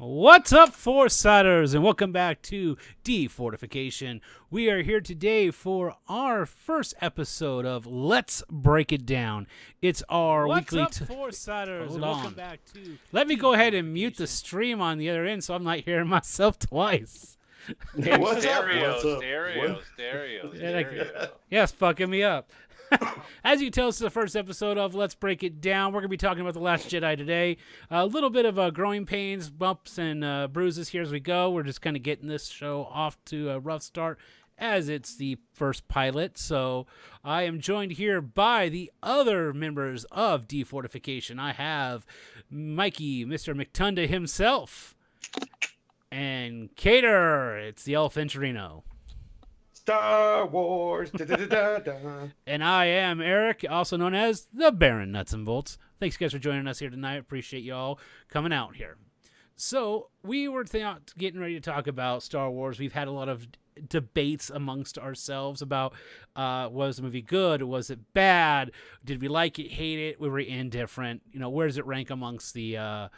What's up, Foresiders, and welcome back to Defortification. We are here today for our first episode of Let's Break It Down. It's our weekly... What's up, Foresiders, and welcome back to... Let me go ahead and mute the stream on the other end so I'm not hearing myself twice. Hey, what's stereo, up? stereo. Yeah, it's fucking me up. As you can tell, this is the first episode of Let's Break It Down. We're going to be talking about The Last Jedi today. A little bit of growing pains, bumps, and bruises here as we go. We're just kind of getting this show off to a rough start as it's the first pilot. So I am joined here by the other members of Defortification. I have Mikey, Mr. McTunda himself, and Cater. It's the Elf Enterino. Star Wars. Da, da, da, da, da. And I am Eric, also known as the Baron Nuts and Bolts. Thanks, guys, for joining us here tonight. Appreciate you all coming out here. So we were getting ready to talk about Star Wars. We've had a lot of debates amongst ourselves about was the movie good? Was it bad? Did we like it, hate it? We were indifferent. You know, where does it rank amongst the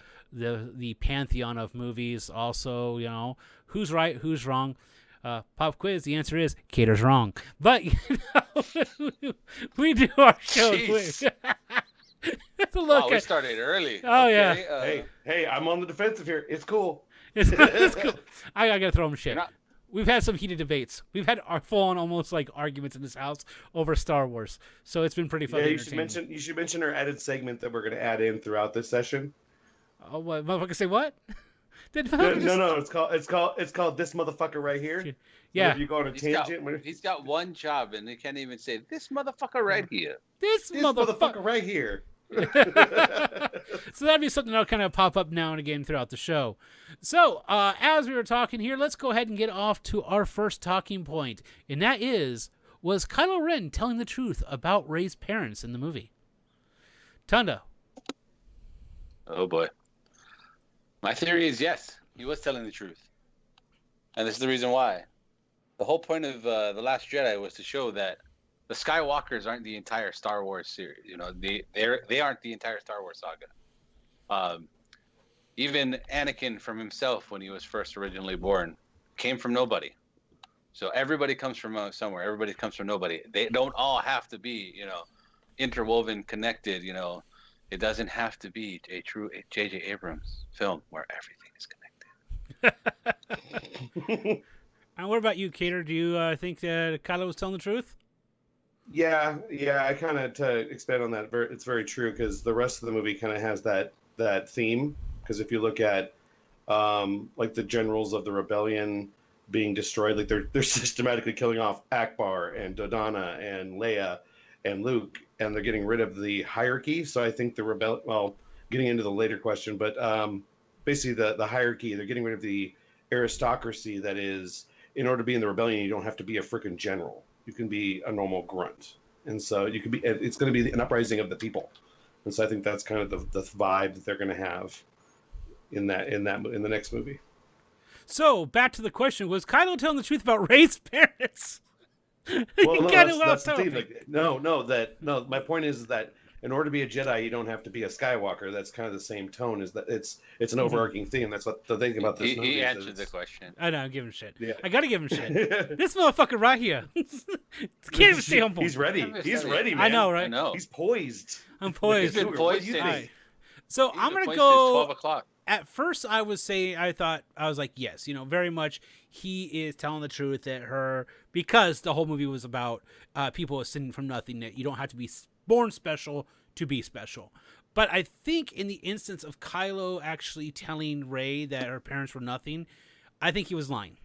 pantheon of movies? Also, you know, who's right, who's wrong? Pop quiz, the answer is Cater's wrong. But, you know, we do our show quiz. Wow, we started early. Oh, okay, yeah. Hey, I'm on the defensive here. It's cool. It's cool. I gotta throw him shit. We've had some heated debates. We've had our full-on almost like arguments in this house over Star Wars. So it's been pretty fun. Yeah, you should mention our added segment that we're going to add in throughout this session. Oh, what? Motherfucker say what? No, it's called this motherfucker right here. Yeah. If you go on a tangent, he's got one job, and they can't even say this motherfucker right here. This motherfucker right here. So that'd be something that'll kind of pop up now and again throughout the show. So as we were talking here, let's go ahead and get off to our first talking point, and that is, was Kylo Ren telling the truth about Rey's parents in the movie? Tunda. Oh boy. My theory is yes, he was telling the truth. And this is the reason why. The whole point of The Last Jedi was to show that the Skywalkers aren't the entire Star Wars series. You know, they aren't the entire Star Wars saga. Even Anakin from himself, when he was first originally born, came from nobody. So everybody comes from somewhere. Everybody comes from nobody. They don't all have to be, you know, interwoven, connected, you know. It doesn't have to be a true J.J. Abrams film where everything is connected. And what about you, Cater? Do you think that Kylo was telling the truth? Yeah. I kind of, to expand on that, it's very true, because the rest of the movie kind of has that theme. Because if you look at like the generals of the rebellion being destroyed, like they're systematically killing off Akbar and Dodonna and Leia and Luke, and they're getting rid of the hierarchy. So I think getting into the later question, but basically the hierarchy, they're getting rid of the aristocracy that is, in order to be in the rebellion, you don't have to be a freaking general. You can be a normal grunt. And so it's going to be an uprising of the people. And so I think that's kind of the vibe that they're going to have in the next movie. So back to the question, was Kylo telling the truth about Rey's parents? Well, no, that's the thing. Like, no. My point is that in order to be a Jedi, you don't have to be a Skywalker. That's kind of the same tone. Is that it's an overarching theme. That's what the thing about this movie. He answered the question. I know. I'm giving him shit. Yeah. I gotta give him shit. This motherfucker right here. Can't even stay humble. He's ready. He's ready, man. I know, right? I know. He's poised. I'm poised. He's been poised since. since. So He's I'm been gonna poised go. since 12 o'clock. At first, I was like, yes, you know, very much. He is telling the truth that because the whole movie was about people ascending from nothing, that you don't have to be born special to be special. But I think in the instance of Kylo actually telling Rey that her parents were nothing, I think he was lying.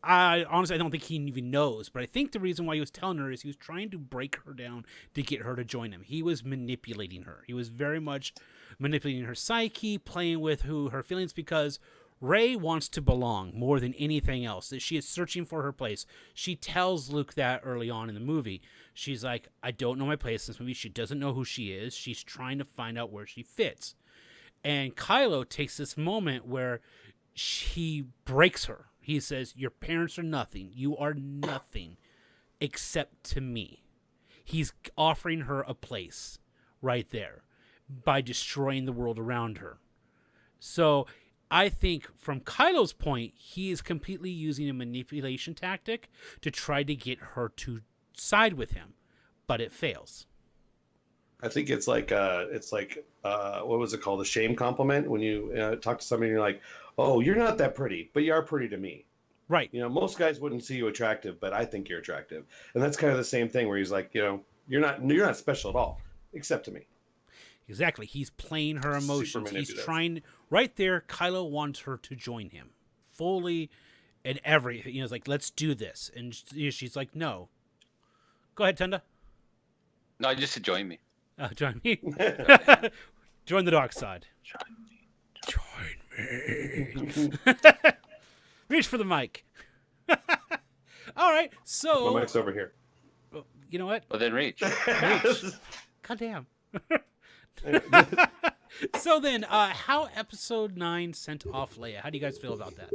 I don't think he even knows, but I think the reason why he was telling her is he was trying to break her down to get her to join him. He was manipulating her. He was very much manipulating her psyche, playing with her feelings, because Rey wants to belong more than anything else. That she is searching for her place. She tells Luke that early on in the movie. She's like, I don't know my place in this movie. She doesn't know who she is. She's trying to find out where she fits. And Kylo takes this moment where he breaks her. He says, your parents are nothing. You are nothing except to me. He's offering her a place right there by destroying the world around her. So I think from Kylo's point, he is completely using a manipulation tactic to try to get her to side with him, but it fails. I think it's like what was it called? A shame compliment when you talk to somebody and you're like, "Oh, you're not that pretty, but you are pretty to me." Right. You know, most guys wouldn't see you attractive, but I think you're attractive, and that's kind of the same thing where he's like, you know, you're not special at all, except to me. Exactly. He's playing her emotions. He's manipulative. trying right there. Kylo wants her to join him fully and everything. You know, it's like, let's do this. And she's like, no. Go ahead, Tunda. No, just to join me. Join me. Join the dark side. Join me. Reach for the mic. All right. So. My mic's over here. You know what? Well, then reach. God damn. So then, how episode 9 sent off Leia? How do you guys feel about that?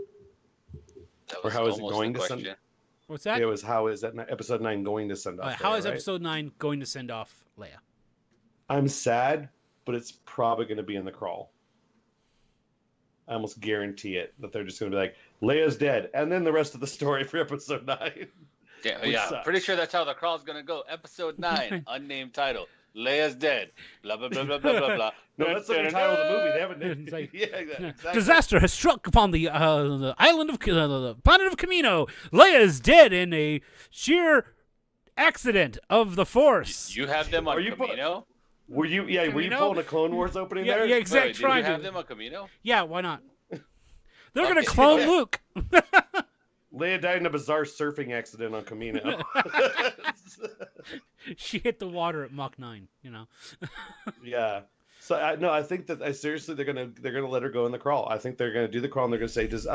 Or how is it going to send? What's that? It was how is that episode 9 going to send off? How Leia, is right? episode 9 going to send off Leia? I'm sad, but it's probably going to be in the crawl. I almost guarantee it that they're just going to be like, Leia's dead, and then the rest of the story for episode 9. Yeah, sucks. pretty sure that's how the crawl's gonna go. Episode 9, unnamed title. Leia's dead. Blah blah blah blah blah blah blah. No, that's the title of the movie. They haven't. It's like, yeah, exactly. Disaster has struck upon the island of the planet of Kamino. Leia is dead in a sheer accident of the Force. You have them on Kamino? Were you Kamino? pulling a Clone Wars opening there? Yeah, exactly. Did you have them on Kamino? Yeah, why not? They're Okay. gonna clone Luke. Leia died in a bizarre surfing accident on Kamino. She hit the water at Mach 9. You know. Yeah. So I think that seriously they're gonna let her go in the crawl. I think they're gonna do the crawl and they're gonna say, does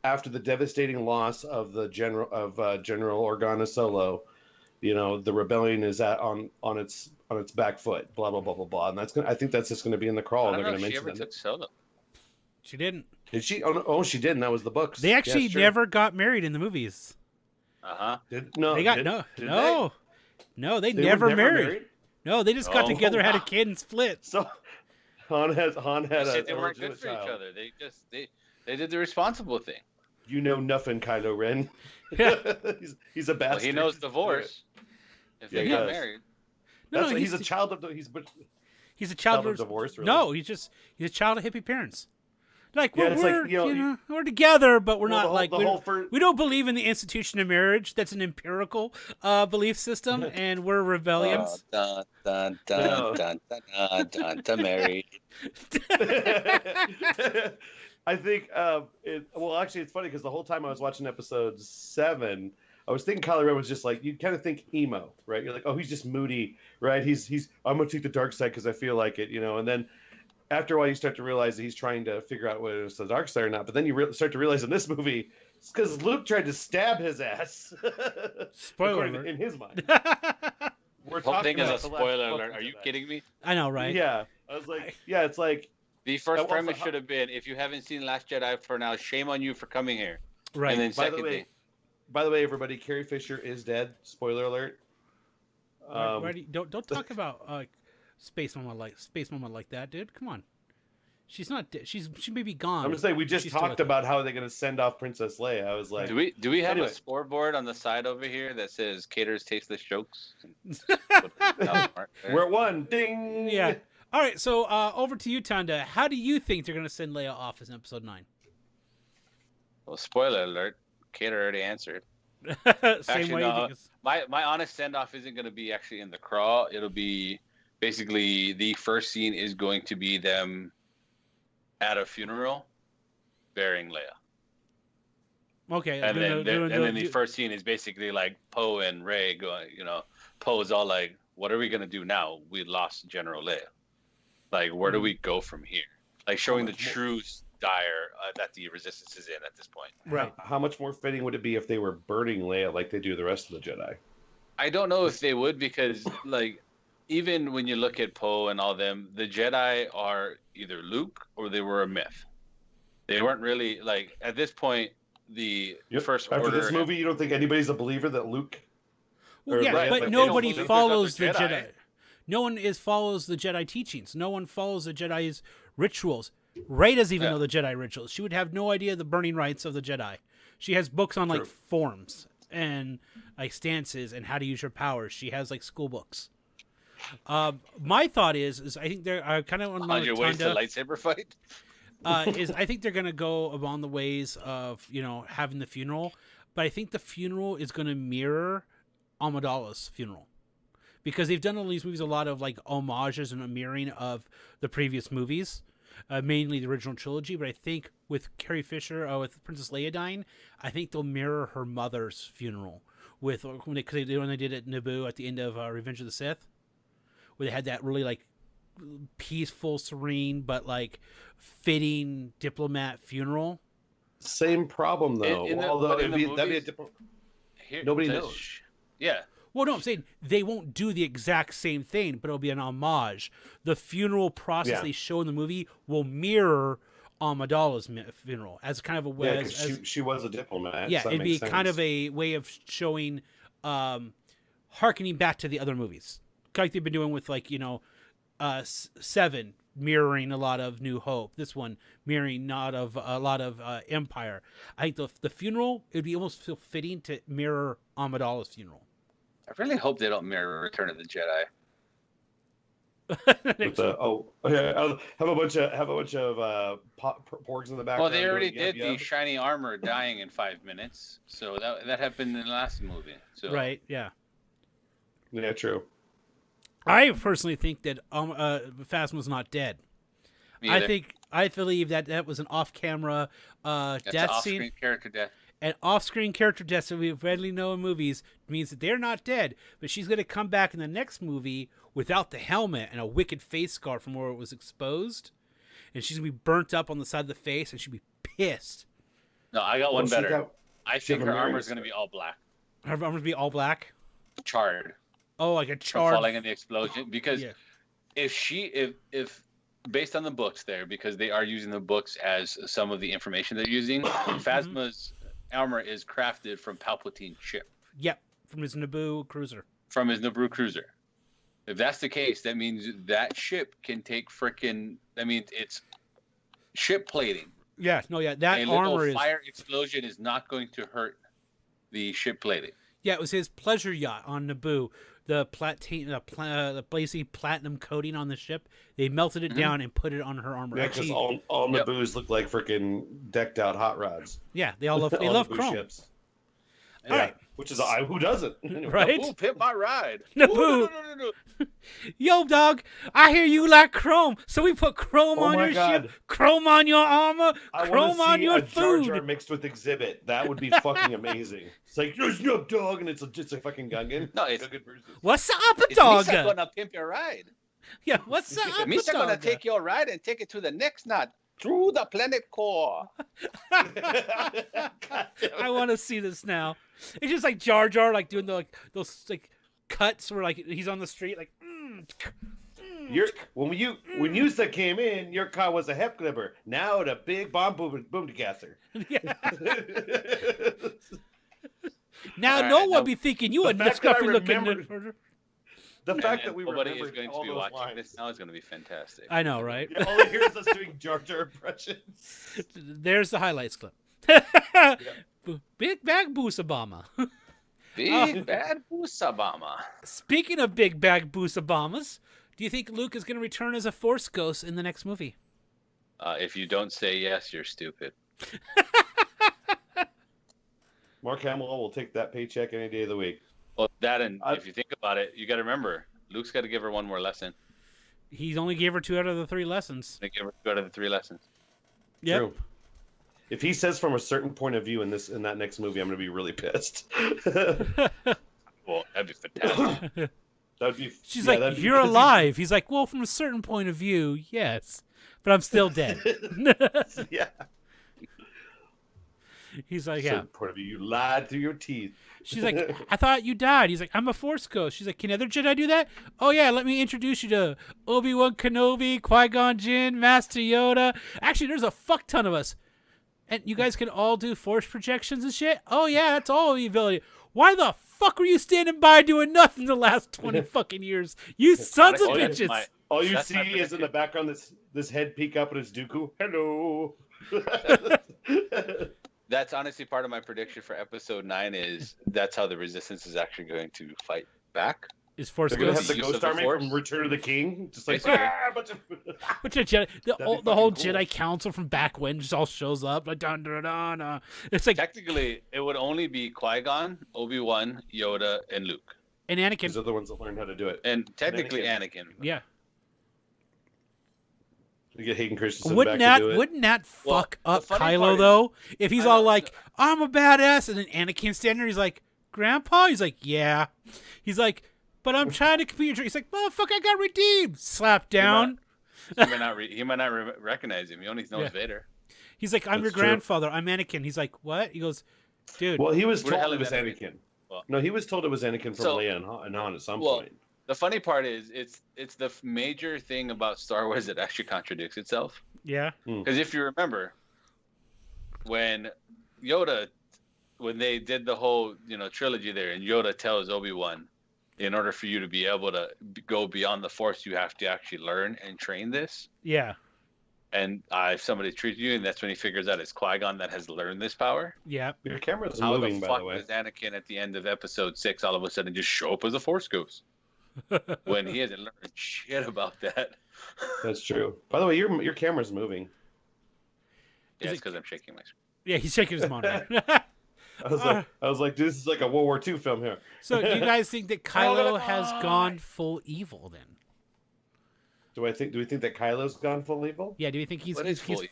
after the devastating loss of the General Organa Solo, you know, the rebellion is on its back foot. Blah blah blah blah blah. And I think that's just gonna be in the crawl. I And don't they're know gonna if she mention ever that. took Solo. She didn't. Did she? Oh, she didn't. That was the books. They actually Yes, sure. never got married in the movies. No, They got did no. They They never were married. No, they just got together, had a wow. kid, and split. So Han had They weren't good for each other. They did the responsible thing. You know nothing, Kylo Ren. Yeah. he's a bastard. Well, he knows divorce. If Yeah, they he got does. married. No, He's a child of he's a child of divorce. Really. No, he's a child of hippie parents. Like Yeah, it's we're like, you know, we're together, but we're not like the we don't believe in the institution of marriage. That's an empirical belief system, and we're rebellions. Dun, dun, dun, dun, dun, dun, dun, dun, married. I think actually it's funny because the whole time I was watching episode 7, I was thinking Kylo Ren was just like, you kind of think emo, right? You're like, oh, he's just moody, right? He's I'm gonna take the dark side because I feel like it, you know. And then after a while, you start to realize that he's trying to figure out whether it's the dark side or not. But then you start to realize in this movie, it's because Luke tried to stab his ass. Spoiler alert. In his mind. We're Whole talking thing is a about the last spoiler book alert. of Are you Jedi. kidding me? I know, right? Yeah. I was like, yeah, it's like The first Also, premise should have been, if you haven't seen Last Jedi for now, shame on you for coming here. Right. And then By second thing, the way, everybody, Carrie Fisher is dead. Spoiler alert. Why do you, don't talk about space mama like that, dude. Come on. She's not dead. She may be gone. I'm just saying we just She's still talked with us. about how they're gonna send off Princess Leia. I was like, do we have Anyway. a scoreboard on the side over here that says caters tasteless jokes? we're at 1. Ding. Yeah. All right. So over to you, Tanda. How do you think they're gonna send Leia off as in episode 9? Well, spoiler alert. Cater already answered. Same Actually, way. no. You think it's... My honest send off isn't going to be actually in the crawl. It'll be basically the first scene is going to be them at a funeral burying Leia. Okay. And then the first scene is basically like Poe and Rey going, you know, Poe's all like, what are we going to do now? We lost General Leia. Like, where do we go from here? Like showing the true dire that the Resistance is in at this point. Right. How much more fitting would it be if they were burning Leia like they do the rest of the Jedi? I don't know if they would, because like even when you look at Poe and all them, the Jedi are either Luke or they were a myth. They weren't really like at this point the first After order. this movie, you don't think anybody's a believer that Luke? Well, yeah, Right, but like, nobody they don't believe follows the there's a Jedi. Jedi. No one follows the Jedi teachings. No one follows the Jedi's rituals. Rey doesn't even Yeah. know the Jedi rituals. She would have no idea the burning rites of the Jedi. She has books on like True. forms and like stances and how to use your powers. She has like school books. My thought is I think they're kind of On your way to lightsaber fight. is I think they're gonna go along the ways of having the funeral, but I think the funeral is gonna mirror Amidala's funeral because they've done all these movies a lot of like homages and a mirroring of the previous movies, mainly the original trilogy. But I think with Carrie Fisher, with Princess Leia dying, I think they'll mirror her mother's funeral with when they did it at Naboo at the end of Revenge of the Sith, where they had that really like peaceful, serene, but like fitting diplomat funeral. Same problem though. That'd be a different. Nobody knows. Yeah. Well, no, I'm saying they won't do the exact same thing, but it'll be an homage. The funeral process they show in the movie will mirror Amidala's funeral as kind of a way. Yeah, she was a diplomat. Yeah, so it'd be sense. kind of a way of showing, harkening back to the other movies, like they've been doing with like 7 mirroring a lot of New Hope. This one mirroring a lot of Empire. I think the funeral it'd be almost feel fitting to mirror Amidala's funeral. I really hope they don't mirror Return of the Jedi. With have a bunch of porgs in the background. Well, they already did the shiny armor dying in 5 minutes, so that happened in the last movie. So Right? Yeah. Yeah, true. I personally think that Phasma's not dead. I believe that was an off-camera death scene. Character death. And off-screen character deaths that we readily know in movies means that they're not dead, but she's going to come back in the next movie without the helmet and a wicked face scar from where it was exposed, and she's going to be burnt up on the side of the face, and she'll be pissed. No, I got one better. I think her armor is going to be all black. Her armor will be all black? Charred. Oh, like a charred... Falling in the explosion. Because if based on the books there, because they are using the books as some of the information they're using, Phasma's armor is crafted from Palpatine's ship. Yep, from his Naboo cruiser. If that's the case, that means that ship can take it's ship plating. Yeah, no, yeah, that a armor little fire explosion is not going to hurt the ship plating. Yeah, it was his pleasure yacht on Naboo. The blazy platinum coating on the ship, they melted it down and put it on her armor. Yeah, because all Naboos look like freaking decked out hot rods. Yeah, they all love chrome. Ships. All right. Which is who doesn't? Right? Naboo, pimp my ride. Naboo. No. Yo, dog, I hear you like chrome, so we put chrome on your ship, chrome on your armor, chrome on your food. Jar Jar mixed with Exhibit. That would be fucking amazing. It's like, there's no dog, and it's just a fucking Gungan. No, it's Gungan versus. What's up, dog? Misa gonna pimp your ride. Yeah, what's up, Misa gonna take your ride and take it to the next knot. Through the planet core. I want to see this now. It's just like Jar Jar, like doing those like cuts where like he's on the street, like. When you came in, your car was a hep clipper. Now the big boom together. Yeah. Now no one be thinking you a scruffy looking. The fact that we nobody remembered is going all to be those watching lines. this now is going to be fantastic. I know, right? Yeah, all I hear is us doing Jar Jar impressions. There's the highlights clip. Big Bag Boost Obama. Big Bad Boost Obama. Speaking of Big Bag Boost Obamas, do you think Luke is going to return as a Force ghost in the next movie? If you don't say yes, you're stupid. Mark Hamill will take that paycheck any day of the week. Well, that and if you think about it, you got to remember, Luke's got to give her one more lesson. He only gave her 2 out of the 3 lessons. They give her 2 out of the 3 lessons. Yeah. True. If he says from a certain point of view in that next movie, I'm going to be really pissed. Well, that'd be fantastic. She's like, you're alive. He's like, well, from a certain point of view, yes, but I'm still dead. Yeah. He's like, certain point of view, you lied through your teeth. She's like, I thought you died. He's like, I'm a Force ghost. She's like, can other Jedi do that? Oh, yeah, let me introduce you to Obi-Wan Kenobi, Qui-Gon Jinn, Master Yoda. Actually, there's a fuck ton of us. And you guys can all do Force projections and shit? Oh, yeah, that's all the ability. Why the fuck were you standing by doing nothing the last 20 fucking years? You sons of bitches. All you That's see my is in the prediction. background this head peek up at his Dooku. Hello. That's honestly part of my prediction for episode 9 is that's how the Resistance is actually going to fight back. Is Force They're gonna have Ghosts. the Use Ghost of the Army Force? from Return of the King, just like Basically. "Ah, bunch of-" Which a Jedi, the That'd be whole fucking cool. Jedi Council from back when just all shows up like dun dun dun. It's like Technically, it would only be Qui-Gon, Obi-Wan, Yoda, and Luke. and These Anakin. are the ones that learned how to do it. And technically Anakin. Yeah. You get Hayden Christensen Wouldn't back that to do it. wouldn't that Well, fuck the up funny Kylo part is- though? If he's I all know. like, "I'm a badass," and then Anakin standing there, he's like, "Grandpa," he's like, "Yeah," he's like, "But I'm trying to compete." Your dream." He's like, "Motherfucker, I got redeemed." Slap down. He might not recognize him. He only knows Yeah. Vader. He's like, "I'm That's your true. grandfather. I'm Anakin." He's like, "What?" He goes, "Dude." Well, he was Where the told hell it is was Anakin? Anakin. Well- No, he was told it was Anakin from So- Leia and Han at some Well, point. The funny part is it's the major thing about Star Wars that actually contradicts itself. Yeah. Because if you remember, when they did the whole trilogy there, and Yoda tells Obi-Wan, in order for you to be able to go beyond the Force, you have to actually learn and train this. Yeah. And if somebody treats you, and that's when he figures out it's Qui-Gon that has learned this power. Yeah. Your camera's How moving, the by fuck the way. does Anakin at the end of Episode 6 all of a sudden just show up as a Force ghost when he hasn't learned shit about that? That's true. By the way, your camera's moving. Yeah, Is it's because I'm shaking my screen. Yeah. He's shaking his monitor. I was like, this is like a World War II film here. So, do you guys think that Kylo has gone full evil then? Do we think that Kylo's gone full evil? Yeah. Do you think he's What is he's fully?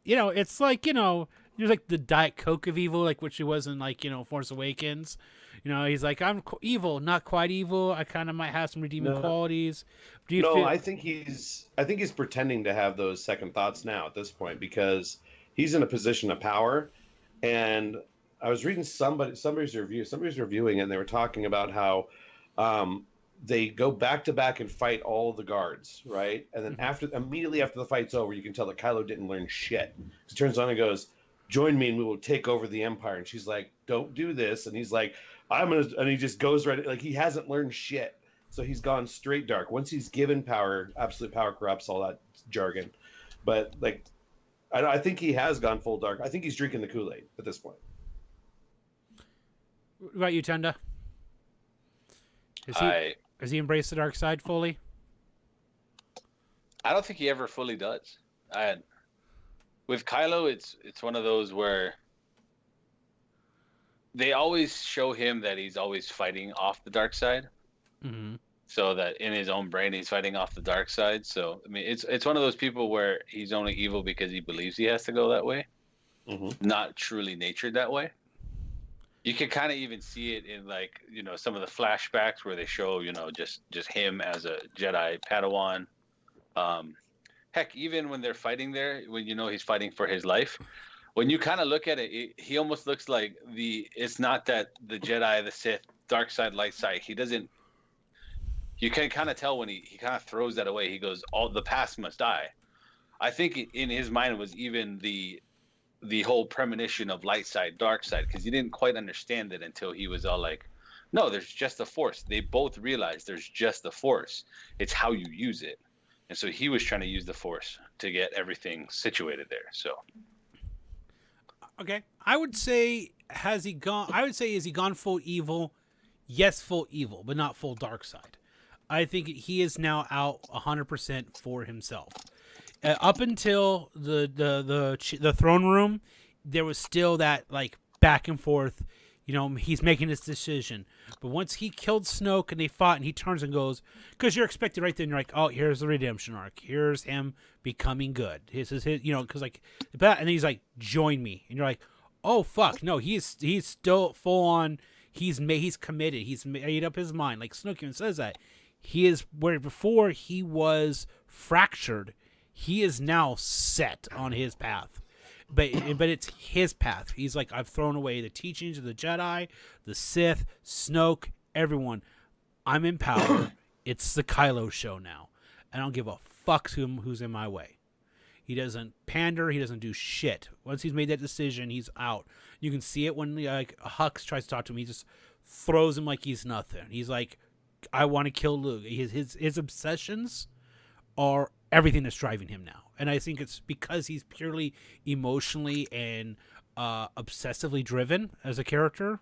it's like, there's like the Diet Coke of evil, like which he was in like, Force Awakens. He's like, I'm evil, not quite evil. I kind of might have some redeeming No. qualities. Do you No, feel? I think he's pretending to have those second thoughts now at this point because he's in a position of power. And I was reading somebody's review. Somebody's reviewing it, and they were talking about how they go back to back and fight all the guards, right? And then immediately after the fight's over, you can tell that Kylo didn't learn shit. He turns on and goes, "Join me, and we will take over the Empire." And she's like, "Don't do this." And he's like, "I'm gonna," and he just goes right, like he hasn't learned shit. So he's gone straight dark. Once he's given power, absolute power corrupts, all that jargon. But like, I think he has gone full dark. I think he's drinking the Kool-Aid at this point. What about you, Tenda? Has he embraced the dark side fully? I don't think he ever fully does. With Kylo, it's one of those where they always show him that he's always fighting off the dark side. Mm-hmm. So that in his own brain he's fighting off the dark side. So I mean, it's one of those people where he's only evil because he believes he has to go that way, not truly natured that way. You can kind of even see it in like some of the flashbacks where they show just him as a Jedi Padawan. Heck, even when they're fighting there, when he's fighting for his life, when you kind of look at it, he almost looks like it's not that the Jedi, the Sith, dark side, light side. He doesn't. You can kind of tell when he kind of throws that away. He goes, "All the past must die." I think in his mind was even the whole premonition of light side, dark side, because he didn't quite understand it until he was all like, "No, there's just a force." They both realized there's just a force. It's how you use it, and so he was trying to use the force to get everything situated there. So, Okay, I would say has he gone full evil? Yes, full evil, but not full dark side. I think he is now out 100% for himself. Up until the throne room, there was still that like back and forth. He's making his decision. But once he killed Snoke and they fought, and he turns and goes, because you're expected right then. You're like, oh, here's the redemption arc. Here's him becoming good. His because like, and then he's like, join me, and you're like, oh fuck, no, he's still full on. He's committed. He's made up his mind. Like Snoke even says that. He is where before he was fractured. He is now set on his path. But it's his path. He's like, I've thrown away the teachings of the Jedi, the Sith, Snoke, everyone. I'm in power. It's the Kylo show now. I don't give a fuck who's in my way. He doesn't pander. He doesn't do shit. Once he's made that decision, he's out. You can see it when like Hux tries to talk to him. He just throws him like he's nothing. He's like, I want to kill Luke. His obsessions are everything that's driving him now. And I think it's because he's purely emotionally and obsessively driven as a character,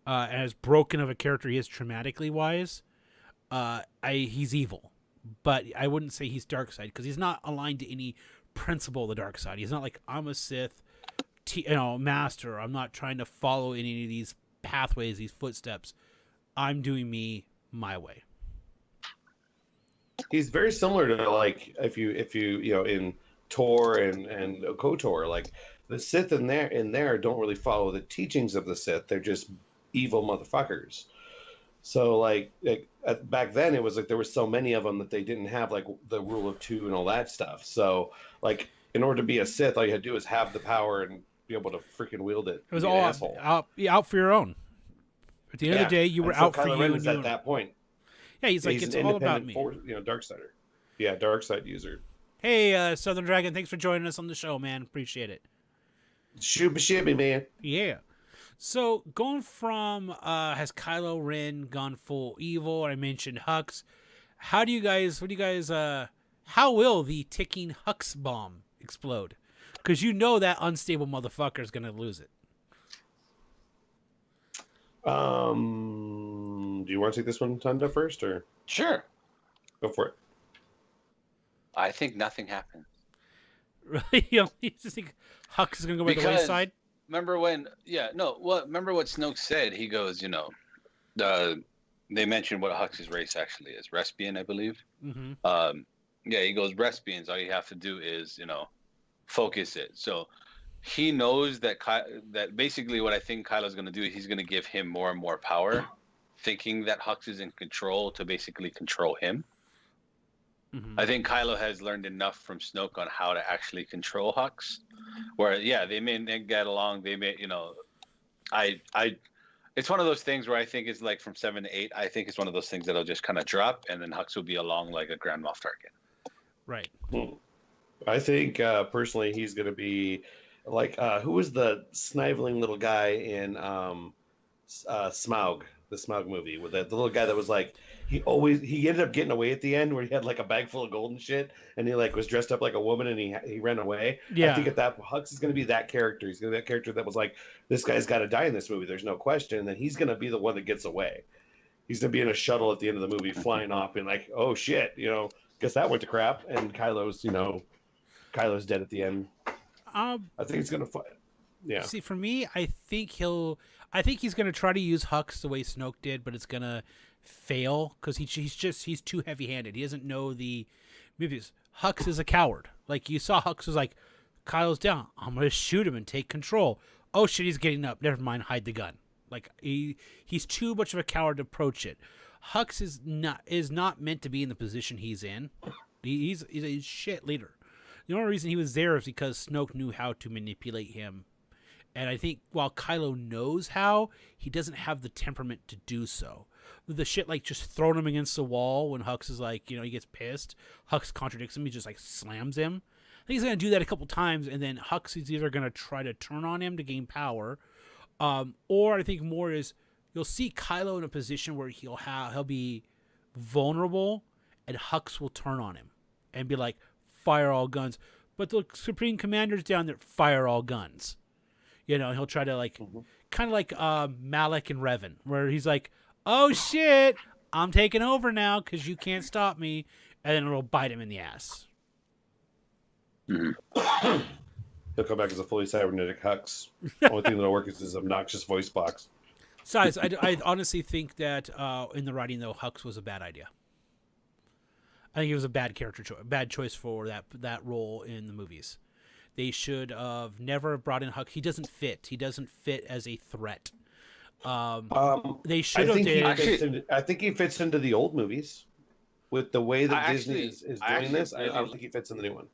and as broken of a character he is traumatically wise. He's evil, but I wouldn't say he's dark side because he's not aligned to any principle of the dark side. He's not like, I'm a Sith, master. I'm not trying to follow any of these pathways, these footsteps. I'm doing me my way. He's very similar to like if you in Tor and KOTOR, like the Sith in there don't really follow the teachings of the Sith. They're just evil motherfuckers. So like back then it was like there were so many of them that they didn't have like the rule of two and all that stuff. So like in order to be a Sith, all you had to do is have the power and be able to freaking wield it. It was all out for your own. At the end of the day, you were out for Kylo you. Ren is at that point. Yeah, he's like, it's all about me. Dark sider. Yeah, dark side user. Hey, Southern Dragon, thanks for joining us on the show, man. Appreciate it. Shibby, man. Yeah. So going from has Kylo Ren gone full evil? I mentioned Hux. How will the ticking Hux bomb explode? Because you know that unstable motherfucker is gonna lose it. Do you want to take this one, Tunda, first, or Sure. go for it? I think nothing happened. Really? You just think Hux is gonna go by the wayside? Remember what Snoke said? He goes, they mentioned what Hux's race actually is. Respian, I believe. Mm-hmm. He goes, Respians, all you have to do is, focus it. So he knows that that basically what I think Kylo's going to do, he's going to give him more and more power, thinking that Hux is in control to basically control him. Mm-hmm. I think Kylo has learned enough from Snoke on how to actually control Hux. Where, they may get along. They may, it's one of those things where I think it's like from 7 to 8. I think it's one of those things that'll just kind of drop, and then Hux will be along like a Grand Moff Tarkin. Right. I think personally he's going to be like who was the sniveling little guy in Smaug, the Smaug movie, with the little guy that was like he ended up getting away at the end where he had like a bag full of gold and shit, and he like was dressed up like a woman and he ran away. Yeah. I think Hux is going to be that character. He's going to be that character that was like, this guy's got to die in this movie. There's no question. And then he's going to be the one that gets away. He's going to be in a shuttle at the end of the movie, flying off and like, oh shit, guess that went to crap. And Kylo's dead at the end. I think he's going to fight. Yeah. See, for me, I think he's going to try to use Hux the way Snoke did, but it's going to fail because he's too heavy-handed. He doesn't know Hux is a coward. Like you saw, Hux was like, Kylo's down. I'm going to shoot him and take control. Oh shit, he's getting up. Never mind, hide the gun. Like he's too much of a coward to approach it. Hux is not meant to be in the position he's in. He's a shit leader. The only reason he was there is because Snoke knew how to manipulate him. And I think while Kylo knows how, he doesn't have the temperament to do so. The shit like just throwing him against the wall when Hux is like, he gets pissed. Hux contradicts him. He just like slams him. I think he's going to do that a couple times, and then Hux is either going to try to turn on him to gain power, or I think more is you'll see Kylo in a position where he'll be vulnerable, and Hux will turn on him and be like, fire all guns. But the Supreme Commander's down there, fire all guns. He'll try to like, kind of like Malak and Revan, where he's like, oh shit, I'm taking over now because you can't stop me, and then it'll bite him in the ass. Mm-hmm. He'll come back as a fully cybernetic Hux. Only thing that'll work is his obnoxious voice box. Besides, I honestly think that in the writing, though, Hux was a bad idea. I think it was a bad bad choice for that role in the movies. They should have never brought in Hux. He doesn't fit. He doesn't fit as a threat. They should have. I think he fits into the old movies with the way that Disney is doing this. I don't think he fits in the new one.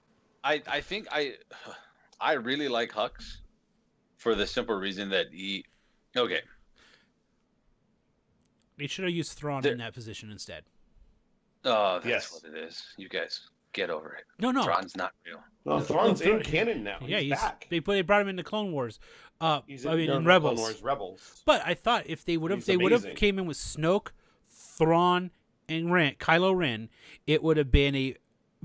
I think I really like Hux for the simple reason that okay. They should have used Thrawn in that position instead. Oh, that's what it is. You guys get over it. No. Thrawn's not real. No, Thrawn's in canon now. He's back. They brought him into Clone Wars. In Rebels. Clone Wars Rebels. But I thought if they would have came in with Snoke, Thrawn, and Kylo Ren, it would have been a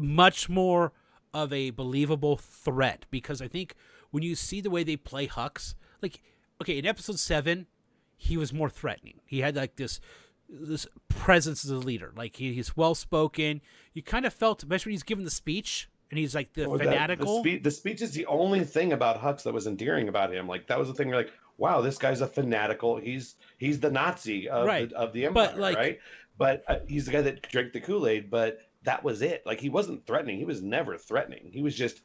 much more of a believable threat, because I think when you see the way they play Hux, like, okay, in episode 7, he was more threatening. He had like this presence as a leader. Like he's well spoken. You kind of felt, especially when he's giving the speech and he's like fanatical. The speech is the only thing about Hux that was endearing about him. Like that was the thing. You're like, wow, this guy's a fanatical. He's the Nazi of the Empire, right? But he's the guy that drank the Kool-Aid. But that was it. Like he wasn't threatening. He was never threatening. He was just,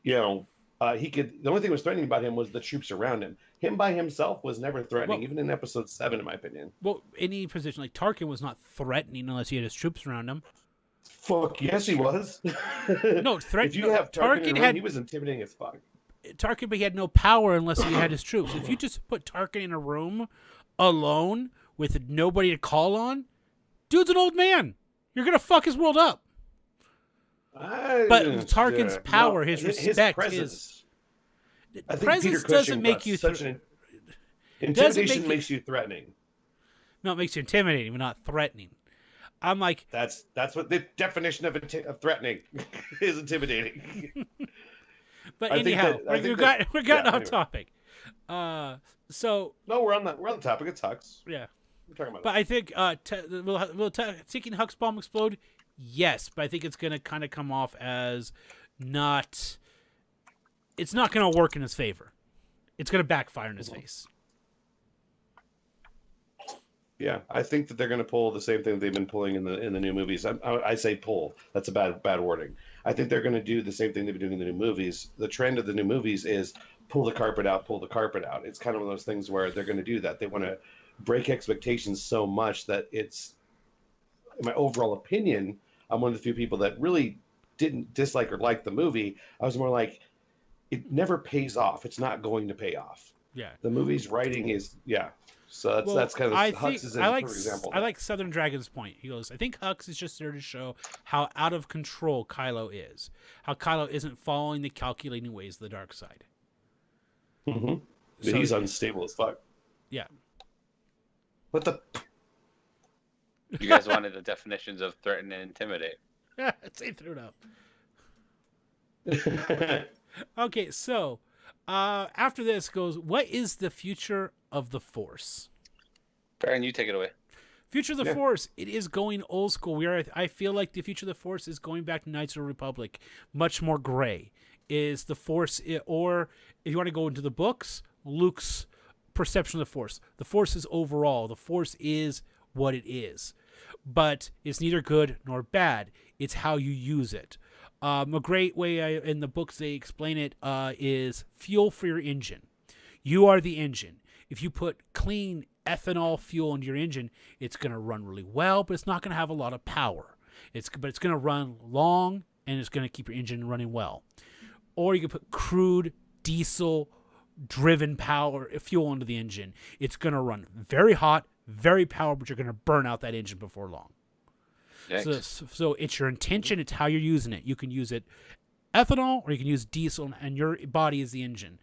the only thing that was threatening about him was the troops around him. Him by himself was never threatening, even in episode 7, in my opinion. Well, any position, like Tarkin was not threatening unless he had his troops around him. Fuck yes, he was. No, if you have Tarkin he was intimidating as fuck. Tarkin, but he had no power unless he had his troops. If you just put Tarkin in a room alone with nobody to call on, dude's an old man. You're gonna fuck his world up. But Tarkin's power, his respect, his presence doesn't make you intimidation makes you threatening. No, it makes you intimidating, but not threatening. I'm like, that's what the definition of threatening is, intimidating. But anyhow, we're getting off topic. So no, we're on the topic. It's Hux. Yeah, we're talking about. But I think will taking Hucks bomb explode? Yes, but I think it's gonna kind of come off as not. It's not gonna work in his favor. It's gonna backfire in his face. Yeah, I think that they're going to pull the same thing they've been pulling in the new movies. I say pull. That's a bad wording. I think they're going to do the same thing they've been doing in the new movies. The trend of the new movies is pull the carpet out, pull the carpet out. It's kind of one of those things where they're going to do that. They want to break expectations so much that it's, in my overall opinion, I'm one of the few people that really didn't dislike or like the movie. I was more like, it never pays off. It's not going to pay off. Yeah. The movie's writing is, yeah. So that's kind of Hux is an example. I like Southern Dragon's point. He goes, I think Hux is just there to show how out of control Kylo is. How Kylo isn't following the calculating ways of the dark side. Mm-hmm. So, he's unstable as fuck. Yeah. What the? You guys wanted the definitions of threaten and intimidate. Yeah, say through it up. Okay, so after this goes, what is the future of the Force? Baron, you take it away. Future of the Force, it is going old school. I feel like the future of the Force is going back to Knights of the Republic, much more gray. Is the Force, or if you want to go into the books, Luke's perception of the Force. The Force is overall. The Force is what it is, but it's neither good nor bad. It's how you use it. A great way in the books they explain it is fuel for your engine. You are the engine. If you put clean ethanol fuel into your engine, it's going to run really well, but it's not going to have a lot of power. But it's going to run long, and it's going to keep your engine running well. Or you can put crude diesel-driven fuel into the engine. It's going to run very hot, very powerful, but you're going to burn out that engine before long. So it's your intention. It's how you're using it. You can use it ethanol, or you can use diesel, and your body is the engine.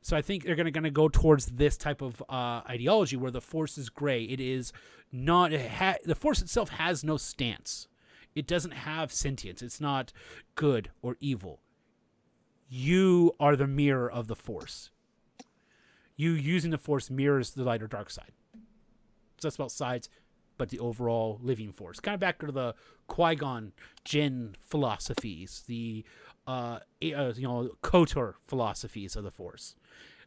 So I think they're going to go towards this type of ideology where the Force is gray. It is not. The Force itself has no stance. It doesn't have sentience. It's not good or evil. You are the mirror of the Force. You using the Force mirrors the light or dark side. So that's about sides, but the overall living Force. Kind of back to the Qui-Gon Jinn philosophies, the KOTOR philosophies of the Force.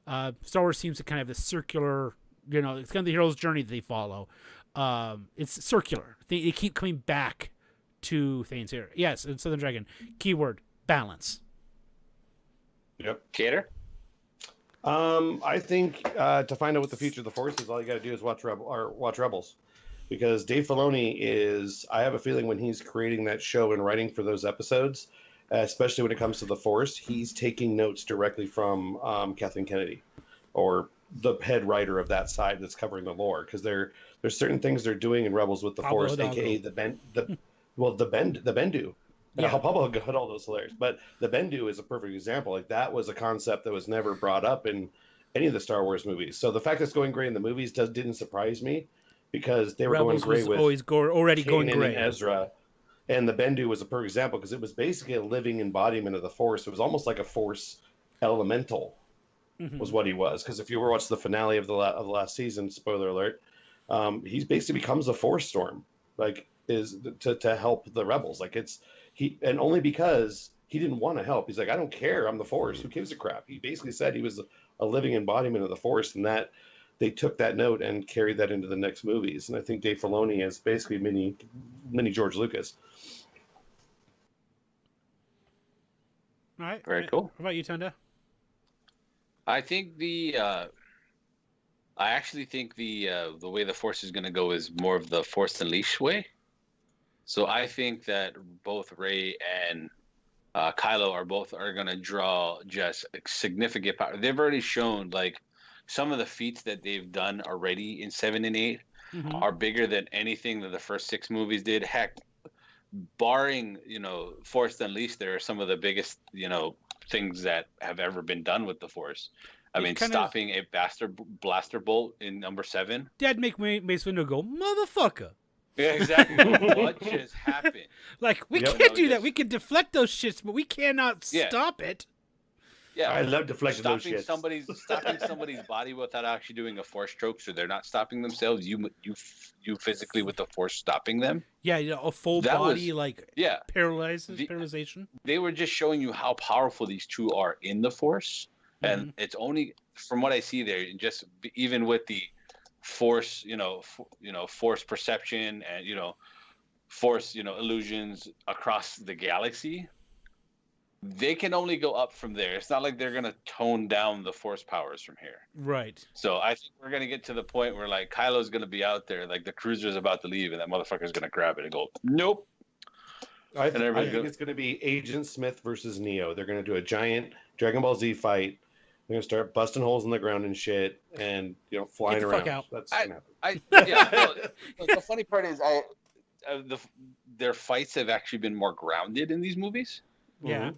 Star Wars seems to kind of have a circular, it's kind of the hero's journey that they follow. It's circular. They keep coming back to things here. Yes, in Southern Dragon, keyword balance. Yep. Cater? I think to find out what the future of the Force is, all you got to do is watch Rebels, because Dave Filoni is. I have a feeling when he's creating that show and writing for those episodes, especially when it comes to the Force, he's taking notes directly from Kathleen Kennedy, or the head writer of that side that's covering the lore. Because there's certain things they're doing in Rebels with the Pablo Force, Hidalgo. aka the Bendu. Yeah. How Pablo Hidalgo is hilarious, but the Bendu is a perfect example. Like that was a concept that was never brought up in any of the Star Wars movies. So the fact that it's going gray in the movies didn't surprise me, because they were Rebels going gray was with always already going Kanan gray. and Ezra. And the Bendu was a perfect example because it was basically a living embodiment of the Force. It was almost like a Force elemental, was what he was. Because if you were watch the finale of the last season, spoiler alert, he basically becomes a Force storm, like is to help the rebels. Like and only because he didn't want to help. He's like, I don't care. I'm the Force. Who gives a crap? He basically said he was a living embodiment of the Force, and that they took that note and carried that into the next movies. And I think Dave Filoni is basically mini George Lucas. All right. Very cool. What about you, Tunda? I think I actually think the way the Force is going to go is more of the Force Unleashed way. So I think that both Rey and Kylo are going to draw just significant power. They've already shown like some of the feats that they've done already in 7 and 8 are bigger than anything that the first 6 movies did. Heck, barring Force Unleashed, there are some of the biggest things that have ever been done with the Force. I mean, stopping a blaster bolt in number 7. That'd make Mace Windu go, motherfucker. Yeah, exactly. What just happened? Like, we can't do that. We can deflect those shits, but we cannot stop it. Yeah, I love deflecting those shits. Stopping somebody's body without actually doing a Force choke, so they're not stopping themselves. You physically with the Force stopping them. Yeah, a full body paralyzation. They were just showing you how powerful these two are in the Force, and it's only from what I see there. Just even with the Force, Force perception and Force, illusions across the galaxy. They can only go up from there. It's not like they're going to tone down the Force powers from here. Right. So I think we're going to get to the point where, like, Kylo's going to be out there, like, the cruiser's about to leave, and that motherfucker's going to grab it and go, nope. I think it's going to be Agent Smith versus Neo. They're going to do a giant Dragon Ball Z fight. They're going to start busting holes in the ground and shit and, flying Get the around. Fuck out. That's the funny part is their fights have actually been more grounded in these movies. Yeah.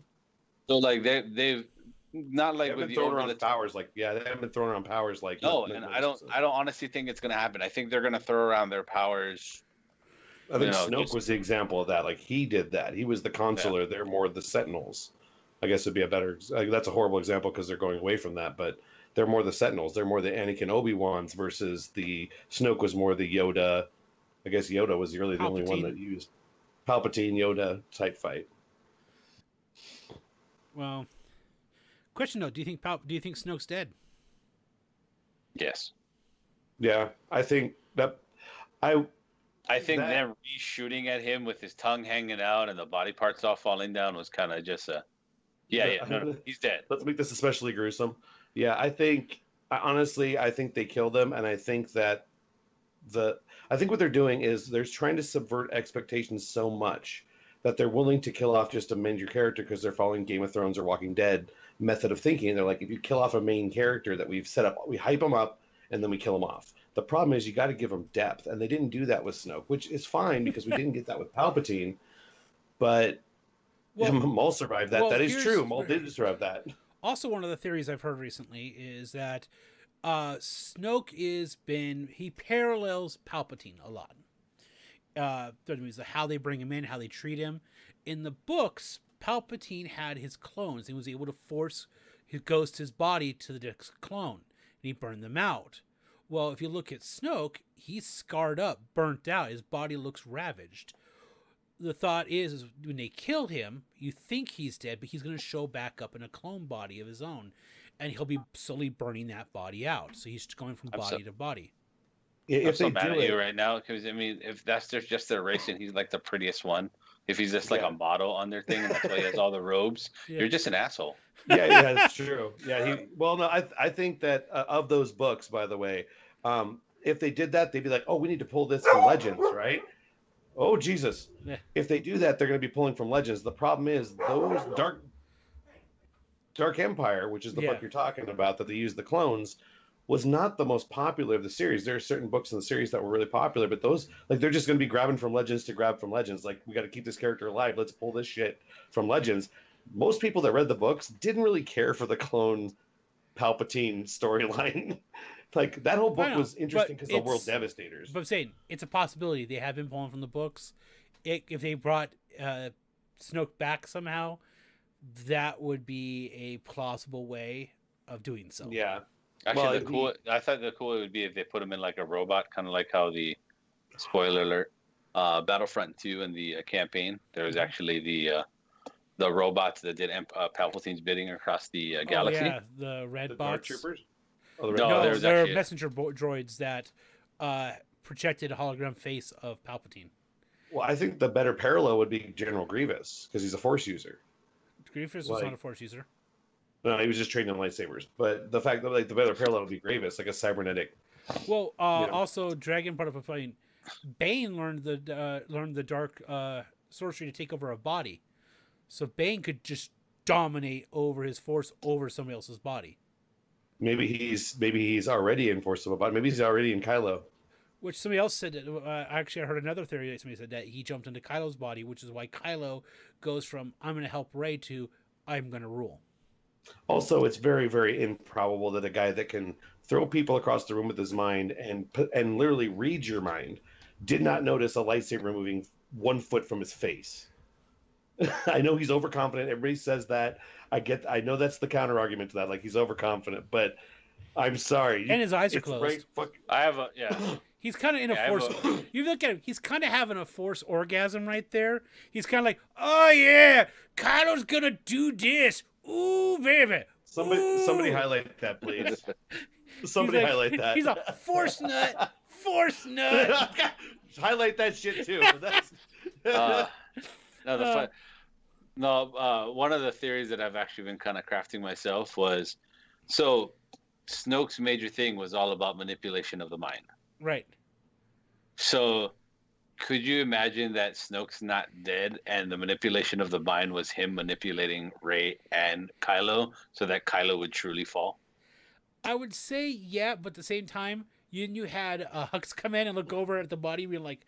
So like they've not like with the thrown around powers they haven't been throwing around powers like I don't honestly think it's gonna happen. I think they're gonna throw around their powers. I think Snoke was the example of that. Like he did that. He was the consular. Yeah. They're more the Sentinels. I guess would be a better. That's a horrible example because they're going away from that. But they're more the Sentinels. They're more the Anakin Obi-Wans versus the Snoke was more the Yoda. I guess Yoda was really the only one that used Palpatine Yoda type fight. Well, question though, do you think Snoke's dead? Yes. Yeah, I think that them re-shooting at him with his tongue hanging out and the body parts all falling down was kind of just no, he's dead. Let's make this especially gruesome. Yeah, I think they killed him, and I think that I think what they're doing is they're trying to subvert expectations so much that they're willing to kill off just a major character because they're following Game of Thrones or Walking Dead method of thinking. They're like, if you kill off a main character that we've set up, we hype them up and then we kill them off. The problem is you got to give them depth, and they didn't do that with Snoke, which is fine because we didn't get that with Palpatine. But Maul survived that. That is true. Maul did survive that. Also, one of the theories I've heard recently is that Snoke he parallels Palpatine a lot. How they bring him in, how they treat him. In the books, Palpatine had his clones. He was able to force his his body to the next clone, and he burned them out. Well, if you look at Snoke, he's scarred up, burnt out. His body looks ravaged. The thought is when they kill him, you think he's dead, but he's going to show back up in a clone body of his own, and he'll be slowly burning that body out. So he's going from body to body. I'm so mad at you right now because if that's just their race and he's like the prettiest one, if he's just like a model on their thing and that's why he has all the robes, you're just an asshole. Yeah, that's true. Yeah, I think that of those books, by the way, if they did that, they'd be like, oh, we need to pull this from Legends, right? Oh, Jesus. Yeah. If they do that, they're going to be pulling from Legends. The problem is those Dark Empire, which is the book you're talking about, that they use the clones, was not the most popular of the series. There are certain books in the series that were really popular, but those, like, they're just going to be grabbing from Legends to grab from Legends. Like, we got to keep this character alive. Let's pull this shit from Legends. Most people that read the books didn't really care for the clone Palpatine storyline. Like, that whole book was interesting because of the World Devastators. But I'm saying, it's a possibility. They have him pulling from the books. if they brought Snoke back somehow, that would be a plausible way of doing so. Yeah. Actually, I thought the cool would be if they put him in like a robot, kind of like how the spoiler alert, Battlefront 2 and the campaign. There was actually the robots that did Palpatine's bidding across the galaxy. Oh, yeah, the red The bots. Dark Troopers? Oh, the Red No, No, Bots. they're actually messenger droids that projected a hologram face of Palpatine. Well, I think the better parallel would be General Grievous because he's a Force user. Grievous was Like- not a Force user. No, he was just training on lightsabers. But the fact that like the better parallel would be Grievous, like a cybernetic. Well, Yeah. also Dragon brought up a point. Bane learned the dark sorcery to take over a body, so Bane could just dominate over his force over somebody else's body. Maybe he's already in Force of a Body. Maybe he's already in Kylo. Which somebody else said that. Actually, I heard another theory that somebody said that he jumped into Kylo's body, which is why Kylo goes from "I'm going to help Rey" to "I'm going to rule." Also, it's very, very improbable that a guy that can throw people across the room with his mind and literally read your mind did not notice a lightsaber moving 1 foot from his face. I know he's overconfident. Everybody says that. I know that's the counter argument to that. Like he's overconfident, but I'm sorry. And his eyes are It's closed. I have a He's kind of in a Yeah, I force. have You look at him. He's kind of having a force orgasm right there. He's kind of like, "Oh yeah, Kylo's gonna do this. Ooh, baby." Somebody Ooh." highlight that, please. He's Somebody like- highlight that. He's a force nut. Force nut. Highlight that shit too. That's... one of the theories that I've actually been kind of crafting myself was, so Snoke's major thing was all about manipulation of the mind. Right. So could you imagine that Snoke's not dead and the manipulation of the mind was him manipulating Rey and Kylo so that Kylo would truly fall? I would say yeah, but at the same time, you had Hux come in and look over at the body, and be like,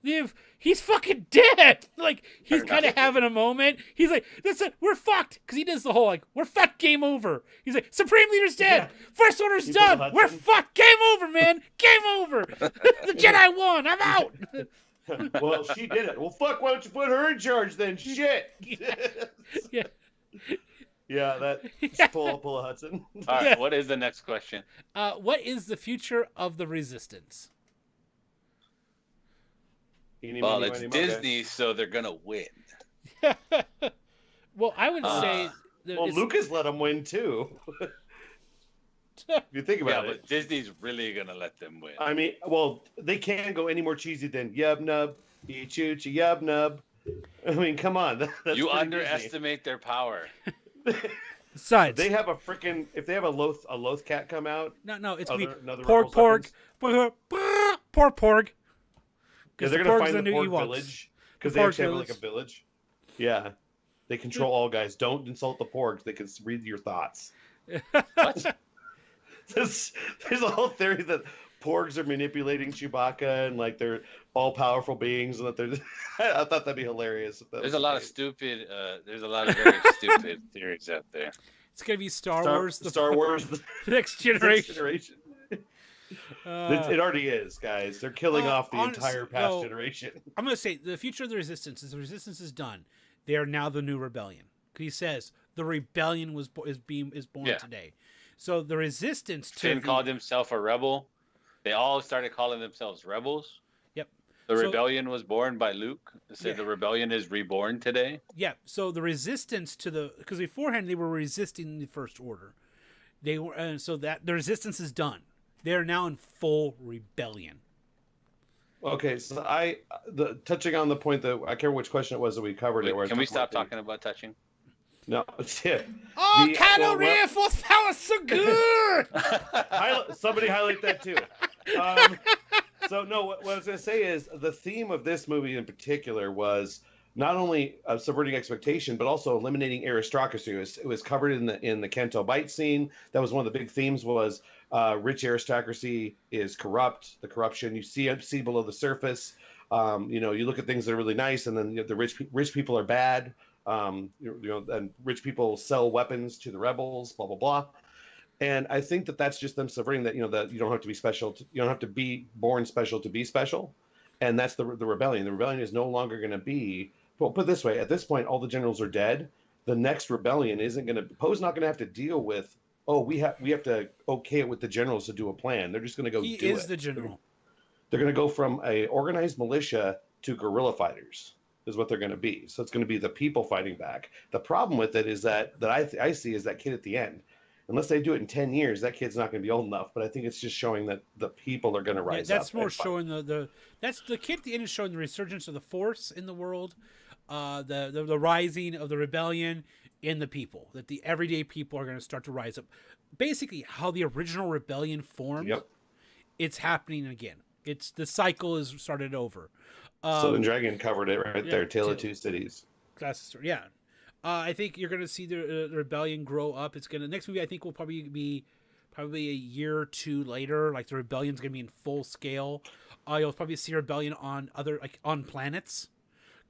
"Liv, he's fucking dead." Like he's kind of having a moment. He's like, "That's it, we're fucked," because he does the whole like, "We're fucked, game over." He's like, "Supreme Leader's dead. Yeah. First Order's People done. Hudson. We're fucked. Game over, man. Game over. The Jedi won. I'm out." Well, she did it. Well, fuck. Why don't you put her in charge then? Shit. Yeah. Yeah, that Yeah. pull a Hudson. All right, Yeah. what is the next question? What is the future of the Resistance? Eeny, Well, meeny, it's miny, moe, Disney, so they're gonna win. Well, I would say that Well, it's- Lucas let him win too. If you think Yeah, about it. but Disney's really gonna let them win. I mean, well, they can't go any more cheesy than yub nub, eat choo choo yub nub. I mean, come on. That's You pretty underestimate their power. Disney. Besides, They have a freaking. If they have a loath cat come out, no, it's gonna be another porg, Rebels porg, weapons, porg. yeah, 'Cause they're the gonna porg's find the new porg Ewoks. village because The they porg actually have like a village. village. Yeah, they control all guys. Don't insult the porgs. They can read your thoughts. What? There's a whole theory that porgs are manipulating Chewbacca and like they're all powerful beings and that they're. I thought that'd be hilarious. If that There's was a lot the of case. stupid. There's a lot of very stupid theories out there. It's gonna be Star Wars, the Star Wars, the next next generation. generation. Uh, It already is, guys. They're killing off the honest- entire past no. generation. I'm gonna say the future of the Resistance is the Resistance is done. They are now the new rebellion. He says the rebellion is born Yeah. today. So the Resistance to Finn the, called himself a rebel. They all started calling themselves rebels. Yep. The So- rebellion was born by Luke. They said Yeah. the rebellion is reborn today. Yeah, so the resistance to the because beforehand they were resisting the First Order. They were so that the resistance is done. They are now in full rebellion. Okay, so touching on the point that I can't remember which question it was that we covered. Wait, it. where I was can we about stop the- talking about touching? No, yeah. Oh, The- Kylo well, Ren, that was so good. Somebody highlight that too. So no, what I was going to say is the theme of this movie in particular was not only subverting expectation, but also eliminating aristocracy. It was covered in the Canto Bight scene. That was one of the big themes was rich aristocracy is corrupt. The corruption you see below the surface. You look at things that are really nice, and then the rich people are bad. And rich people sell weapons to the rebels. Blah blah blah. And I think that's just them subverting that. That you don't have to be special. You don't have to be born special to be special. and that's the rebellion. The rebellion is no longer going to be. Well, put it this way: at this point, all the generals are dead. The next rebellion isn't going to. Poe's not going to have to deal with. Oh, we have to okay it with the generals to do a plan. They're just going to go do it. He is the general. They're going to go from a organized militia to guerrilla fighters. Is what they're going to be. So it's going to be the people fighting back. The problem with it is that I see is that kid at the end. Unless they do it in 10 years, that kid's not going to be old enough. But I think it's just showing that the people are going to rise up. That's more showing that's the kid at the end is showing the resurgence of the Force in the world, the rising of the rebellion in the people. That the everyday people are going to start to rise up. Basically, how the original rebellion formed. Yep. It's happening again. It's the cycle is started over. Southern Dragon covered it right there. Tale of Two Cities. Yeah. I think you're going to see the rebellion grow up. It's going to next movie. I think will probably be a year or two later. Like the rebellion's going to be in full scale. You'll probably see rebellion on other on planets.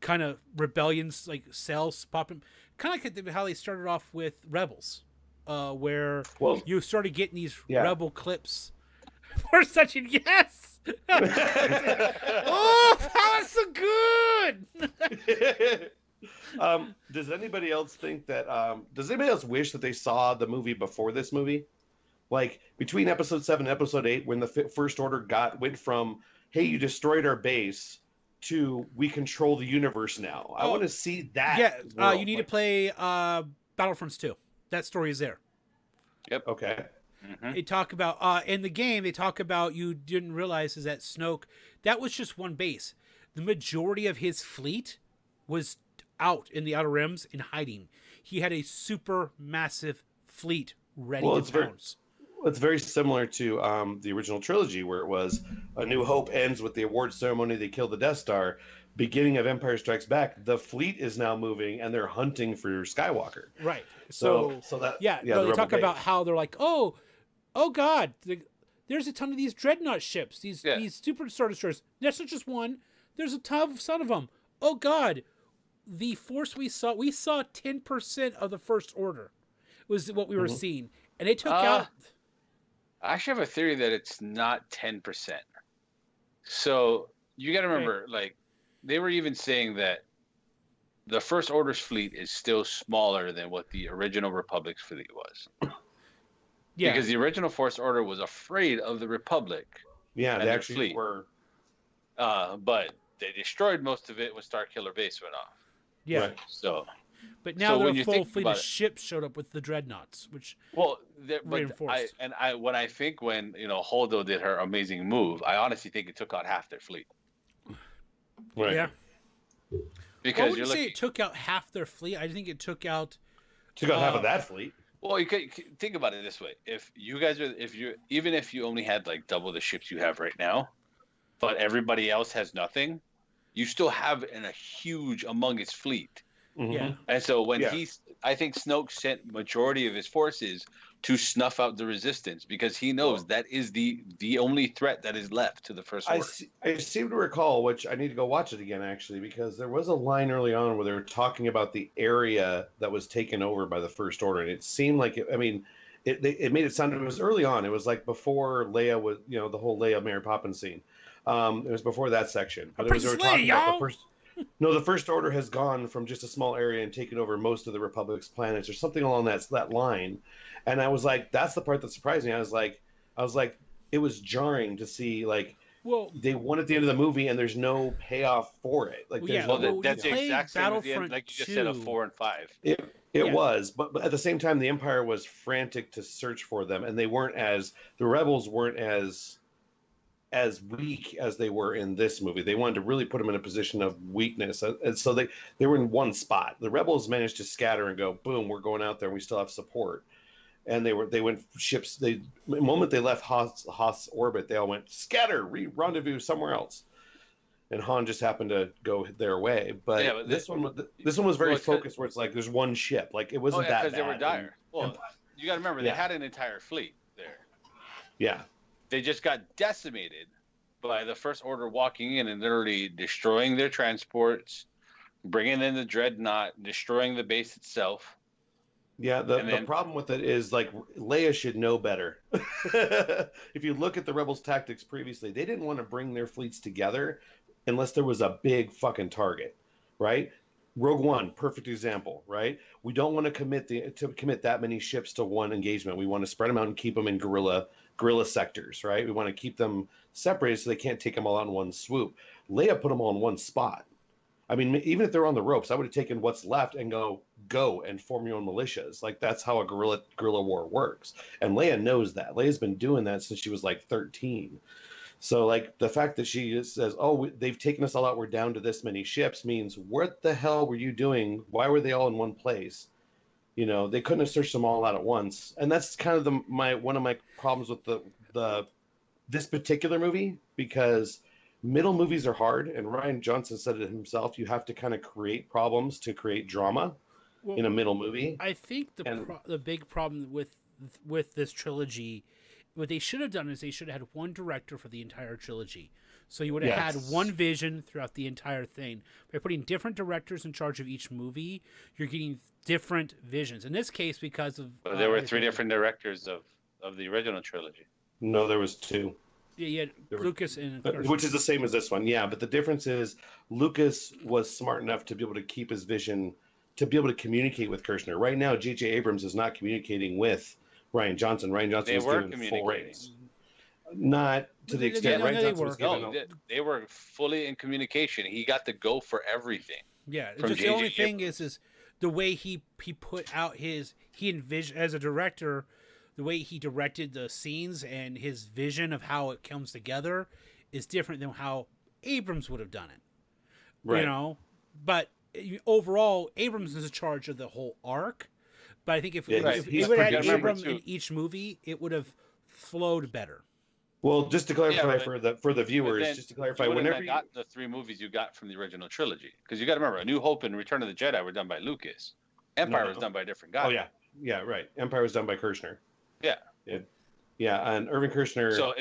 Kind of rebellions like cells popping. Kind of like how they started off with Rebels, where you started getting these Rebel clips. For such a yes. Oh, that was so good. Does anybody else think that? Does anybody else wish that they saw the movie before this movie? Like between episode 7 and episode 8, when the First Order went from "Hey, you destroyed our base" to "We control the universe now." I want to see that. Yeah, you need to play Battlefronts 2. That story is there. Yep. Okay. Mm-hmm. They talk about in the game. They talk about you didn't realize is that Snoke. That was just one base. The majority of his fleet was out in the Outer Rims in hiding. He had a super massive fleet ready to pounce. It's very similar to the original trilogy, where it was A New Hope ends with the award ceremony. They kill the Death Star. Beginning of Empire Strikes Back, the fleet is now moving and they're hunting for Skywalker. Right. So that they talk about how they're like, oh God, there's a ton of these dreadnought ships, these super Star Destroyers. There's not just one. There's a ton of them. Oh God, the Force we saw 10% of the First Order was what we were seeing, and they took out. I actually have a theory that it's not 10%. So you got to remember, like they were even saying that the First Order's fleet is still smaller than what the original Republic's fleet was. Yeah, because the original First Order was afraid of the Republic. Yeah, they actually were. But they destroyed most of it when Starkiller Base went off. Yeah. Right. But now their full fleet of ships showed up with the dreadnoughts, which reinforced. When Holdo did her amazing move, I honestly think it took out half their fleet. Right. Yeah. Because I wouldn't say it took out half their fleet. I think it took out half of that fleet. Well, you could think about it this way: if you only had like double the ships you have right now, but everybody else has nothing, you still have a huge humongous fleet. Mm-hmm. Yeah. And so I think Snoke sent majority of his forces to snuff out the Resistance because he knows that is the only threat that is left to the First Order. I seem to recall, which I need to go watch it again actually, because there was a line early on where they were talking about the area that was taken over by the First Order, and it seemed like it made it sound. It was early on. It was like before Leia was, the whole Leia Mary Poppins scene. It was before that section. But they were talking about the First. No, the First Order has gone from just a small area and taken over most of the Republic's planets, or something along that line. And I was like, that's the part that surprised me. I was like, it was jarring to see they won at the end of the movie and there's no payoff for it. Like, that's the exact same at the end, like you just said, of 4 and 5. It was, but at the same time, the Empire was frantic to search for them, and the rebels weren't as weak as they were in this movie. They wanted to really put them in a position of weakness, and so they were in one spot. The rebels managed to scatter and go, boom, we're going out there and we still have support. And they went ships. The moment they left Hoth's orbit, they all went scatter, rendezvous somewhere else. And Han just happened to go their way. But this one was very focused, where it's like there's one ship. Like it wasn't that bad. Because they were dire. You got to remember they had an entire fleet there. Yeah. They just got decimated by the First Order walking in and literally destroying their transports, bringing in the dreadnought, destroying the base itself. Yeah, the problem with it is, like, Leia should know better. If you look at the Rebels' tactics previously, they didn't want to bring their fleets together unless there was a big fucking target, right? Rogue One, perfect example, right? We don't want to commit that many ships to one engagement. We want to spread them out and keep them in guerrilla sectors, right? We want to keep them separated so they can't take them all out in one swoop. Leia put them all in one spot. I mean, even if they're on the ropes, I would have taken what's left and go and form your own militias. Like that's how a guerrilla war works. And Leia knows that. Leia's been doing that since she was like 13. So like the fact that she just says, "Oh, they've taken us all out. We're down to this many ships," means what the hell were you doing? Why were they all in one place? You know, they couldn't have searched them all out at once. And that's kind of one of my problems with the this particular movie, because middle movies are hard, and Rian Johnson said it himself. You have to kind of create problems to create drama in a middle movie. I think the big problem with this trilogy, what they should have done is they should have had one director for the entire trilogy. So you would have had one vision throughout the entire thing. By putting different directors in charge of each movie, you're getting different visions. In this case, because of there were three different directors of the original trilogy. No, there was two. Yeah, Lucas and which is the same as this one. Yeah, but the difference is Lucas was smart enough to be able to keep his vision, to be able to communicate with Kirshner. Right now, J.J. Abrams is not communicating with Rian Johnson. Rian Johnson was given full reins. Not to the extent Rian Johnson was given. No, they were fully in communication. He got to go for everything. Yeah, just the only thing is the way he put out he envisioned as a director. The way he directed the scenes and his vision of how it comes together is different than how Abrams would have done it. Right. You know, but overall, Abrams is in charge of the whole arc. But I think if we would have had Abrams in each movie, it would have flowed better. Well, just to clarify for the viewers, whenever you got the three movies you got from the original trilogy, because you got to remember, A New Hope and Return of the Jedi were done by Lucas. Empire was done by a different guy. Oh yeah, right. Empire was done by Kirshner. Yeah. Yeah, and Irvin Kershner. So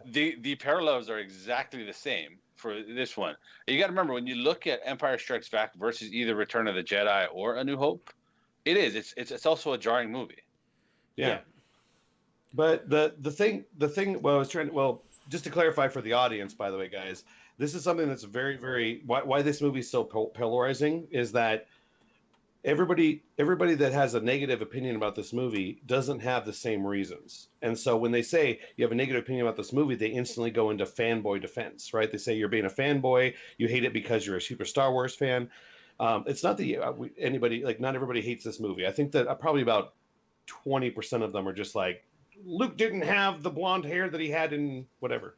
the parallels are exactly the same for this one. You got to remember, when you look at Empire Strikes Back versus either Return of the Jedi or A New Hope, it's also a jarring movie. Yeah. But the thing just to clarify for the audience, by the way, guys, this is something that's very, very why this movie is so polarizing is that everybody that has a negative opinion about this movie doesn't have the same reasons. And so when they say you have a negative opinion about this movie, they instantly go into fanboy defense, right? They say you're being a fanboy, you hate it because you're a super Star Wars fan. It's not that anybody, like, not everybody hates this movie. I think that probably about 20% of them are just like, Luke didn't have the blonde hair that he had in whatever.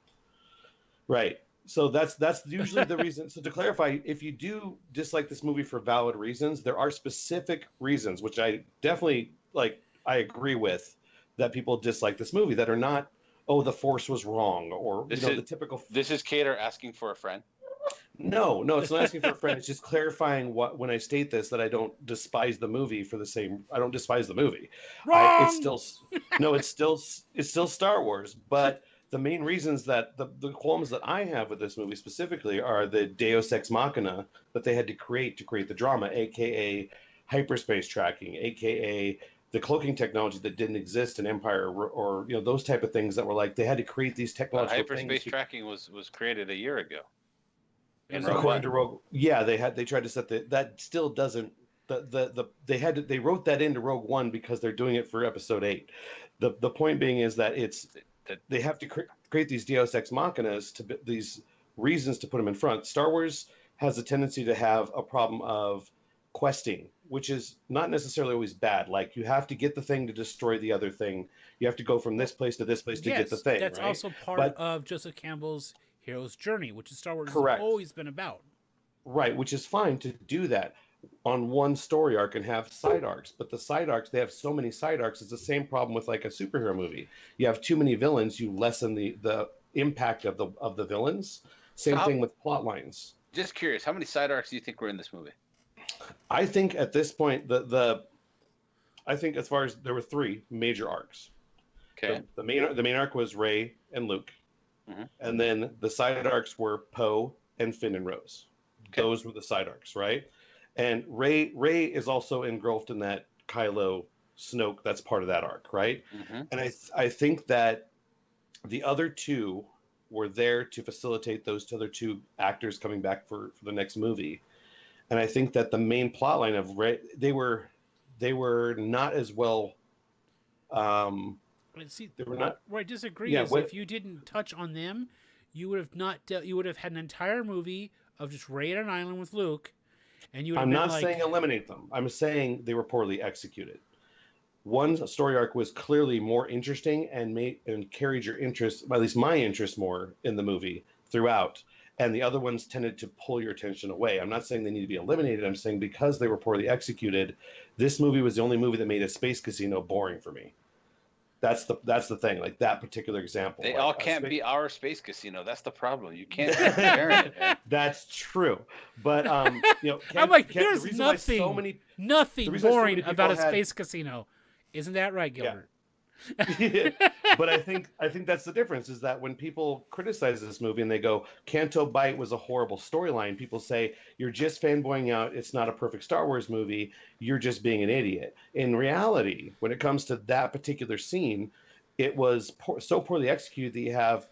Right. So that's usually the reason. So to clarify, if you do dislike this movie for valid reasons, there are specific reasons, which I definitely I agree with, that people dislike this movie that are not, oh, the Force was wrong, or the typical. This is Cater asking for a friend. No, it's not asking for a friend. It's just clarifying when I state this, that I don't despise the movie for the same. I don't despise the movie. Wrong! It's still Star Wars, but. The main reasons that the qualms that I have with this movie specifically are the Deus Ex Machina that they had to create the drama, aka hyperspace tracking, aka the cloaking technology that didn't exist in Empire, or those type of things that were like they had to create these technological hyperspace tracking was created a year ago. According to Rogue, they tried to set that still doesn't. They wrote that into Rogue One because they're doing it for Episode 8. The point being is that they have to create these Deus Ex Machinas, these reasons to put them in front. Star Wars has a tendency to have a problem of questing, which is not necessarily always bad. Like, you have to get the thing to destroy the other thing. You have to go from this place to this place to get the thing. That's right? also part of Joseph Campbell's hero's journey, which is Star Wars has always been about. Right, which is fine to do that on one story arc and have side arcs, but the side arcs, they have so many side arcs. It's the same problem with like a superhero movie. You have too many villains, you lessen the impact of the villains. Same thing with plot lines. Just curious, how many side arcs do you think were in this movie? I think at this point I think as far as there were 3 major arcs. Okay. The main arc was Rey and Luke, and then the side arcs were Poe and Finn and Rose. Okay. Those were the side arcs, right? And Rey is also engulfed in that Kylo Snoke. That's part of that arc, right? And I think that the other 2 were there to facilitate those other two actors coming back for the next movie. And I think that the main plot line of Rey, they were not as well. See, they were not. where I disagree Yeah, is if you didn't touch on them, you would have not. You would have had an entire movie of just Rey at an island with Luke, and you would have I'm been not like, saying eliminate them. I'm saying they were poorly executed. One story arc was clearly more interesting and carried your interest, at least my interest, more in the movie throughout. And the other ones tended to pull your attention away. I'm not saying they need to be eliminated. I'm saying because they were poorly executed, this movie was the only movie that made a space casino boring for me. That's the thing. Like that particular example. They like, all can't be our space casino. That's the problem. You can't compare it. Man. That's true. But I'm like, there's nothing boring about a space casino. Isn't that right, Gilbert? Yeah. But I think that's the difference is that when people criticize this movie and they go, Canto Bight was a horrible storyline, people say, you're just fanboying out. It's not a perfect Star Wars movie. You're just being an idiot. In reality, when it comes to that particular scene, it was so poorly executed that you have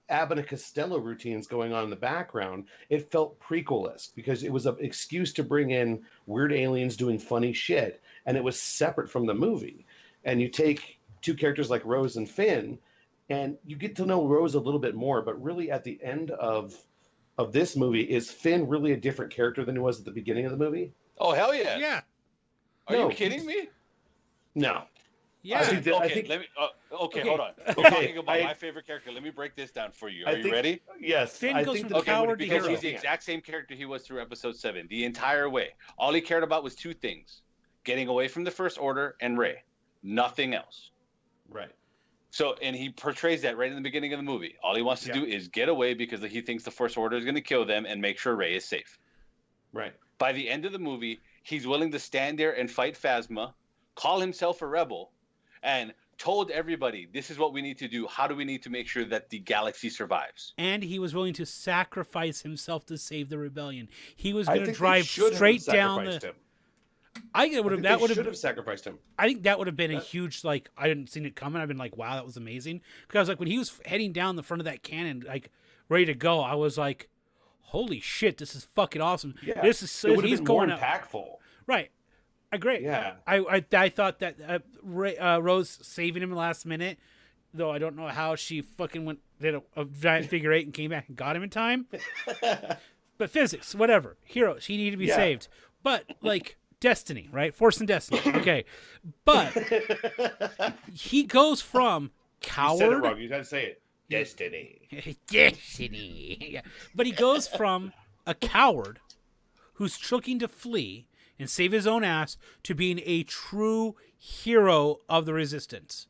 Abbott and Costello routines going on in the background. It felt prequel-esque because it was an excuse to bring in weird aliens doing funny shit, and it was separate from the movie. And you take two characters like Rose and Finn, and you get to know Rose a little bit more, but really at the end of this movie, is Finn really a different character than he was at the beginning of the movie? Oh, hell yeah. Yeah. Are you kidding me? No. Yeah. Hold on. We're talking about my favorite character. Let me break this down for you. Are you ready? Yes. Finn goes from coward to hero. He's the exact same character he was through episode 7, the entire way. All he cared about was two things: getting away from the First Order and Rey. Nothing else. Right. So, and he portrays that right in the beginning of the movie. All he wants to do is get away because he thinks the First Order is going to kill them and make sure Rey is safe. Right. By the end of the movie, he's willing to stand there and fight Phasma, call himself a rebel, and told everybody, this is what we need to do. How do we need to make sure that the galaxy survives? And he was willing to sacrifice himself to save the rebellion. He was going to drive straight down the... Him. Should have sacrificed him. I think that would have been a huge, like, I didn't seen it coming. I've been like, wow, that was amazing. Because like when he was heading down the front of that cannon, like ready to go, I was like, holy shit, this is fucking awesome. Yeah. This is it would have he's been going more impactful. Right. I agree. Yeah. I thought that Rose saving him last minute, though I don't know how she fucking did a giant figure 8 and came back and got him in time. But physics, whatever. Heroes, he needed to be saved. But like destiny, right? Force and destiny. Okay. But he goes from coward. You said it wrong. You got to say it. Destiny. Destiny. Yeah. But he goes from a coward who's looking to flee and save his own ass to being a true hero of the resistance.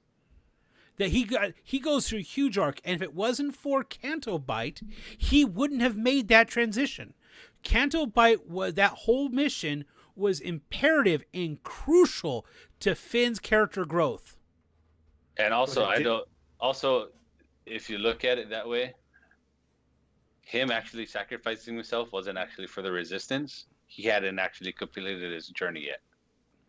That he goes through a huge arc, and if it wasn't for Canto Bight, he wouldn't have made that transition. Canto Bight was that whole mission was imperative and crucial to Finn's character growth. And also, if you look at it that way, him actually sacrificing himself wasn't actually for the resistance. He hadn't actually completed his journey yet.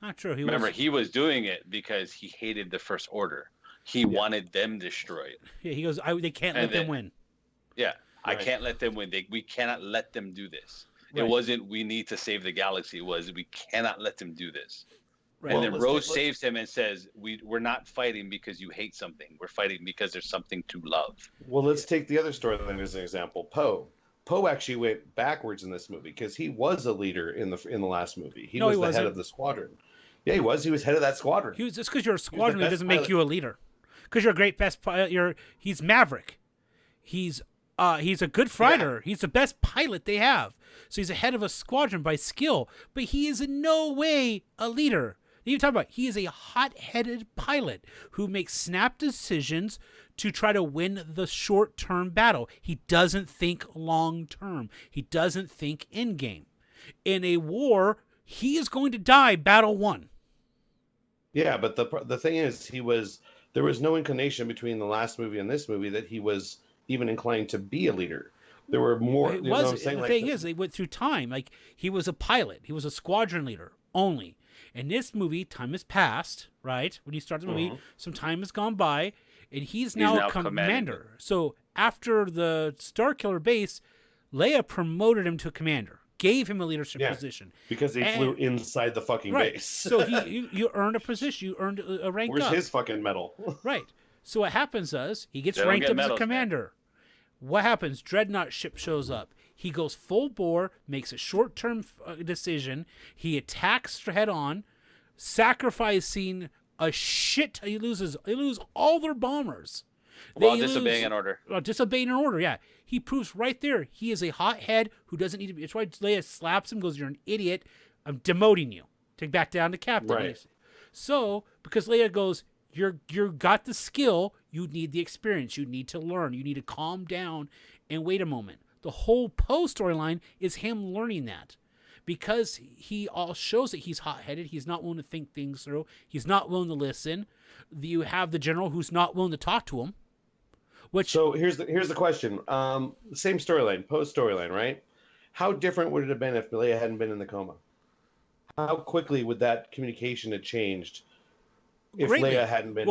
Not true. He was doing it because he hated the First Order. He wanted them destroyed. Yeah, he goes, they can't let them win. Yeah, right. I can't let them win. We cannot let them do this. Right. It wasn't we need to save the galaxy. It was we cannot let them do this. Right. And then Rose saves him and says, we're not fighting because you hate something. We're fighting because there's something to love. Well, let's take the other storyline as an example. Poe. Poe actually went backwards in this movie because he was a leader in the last movie. He was the head of the squadron. Yeah, he was. He was head of that squadron. He was just because you're a squadron, it doesn't make you a leader. Because you're a great best pilot. He's Maverick. He's a good fighter. Yeah. He's the best pilot they have. So he's a head of a squadron by skill, but he is in no way a leader. You talk about he is a hot-headed pilot who makes snap decisions to try to win the short-term battle. He doesn't think long-term. He doesn't think in-game. In a war, he is going to die battle one. Yeah, but the thing is, there was no inclination between the last movie and this movie that he was even inclined to be a leader. There were more. It was, the thing is, they went through time. Like, he was a pilot. He was a squadron leader only. In this movie, time has passed, right? When you start the movie, some time has gone by, and he's now commander. So after the Starkiller base, Leia promoted him to commander, gave him a leadership position because he flew inside the fucking base. So you earned a position, you earned a rank Where's up. his fucking medal? Right. So what happens is he gets ranked up as a commander. Man. What happens? Dreadnought ship shows up. He goes full bore, makes a short-term decision. He attacks head on, sacrificing a shit. They lose all their bombers. While disobeying an order. Disobeying an order, yeah. He proves right there he is a hothead who doesn't need to be. It's why Leia slaps him, goes, "You're an idiot. I'm demoting you. Take back down to captain." Right. So, because Leia goes, you got the skill, you need the experience, you need to learn, you need to calm down and wait a moment. The whole Poe storyline is him learning that. Because he all shows that he's hot-headed, he's not willing to think things through, he's not willing to listen. You have the general who's not willing to talk to him. So here's the question. Same storyline, Poe storyline, right? How different would it have been if Leia hadn't been in the coma? How quickly would that communication have changed if Leia hadn't been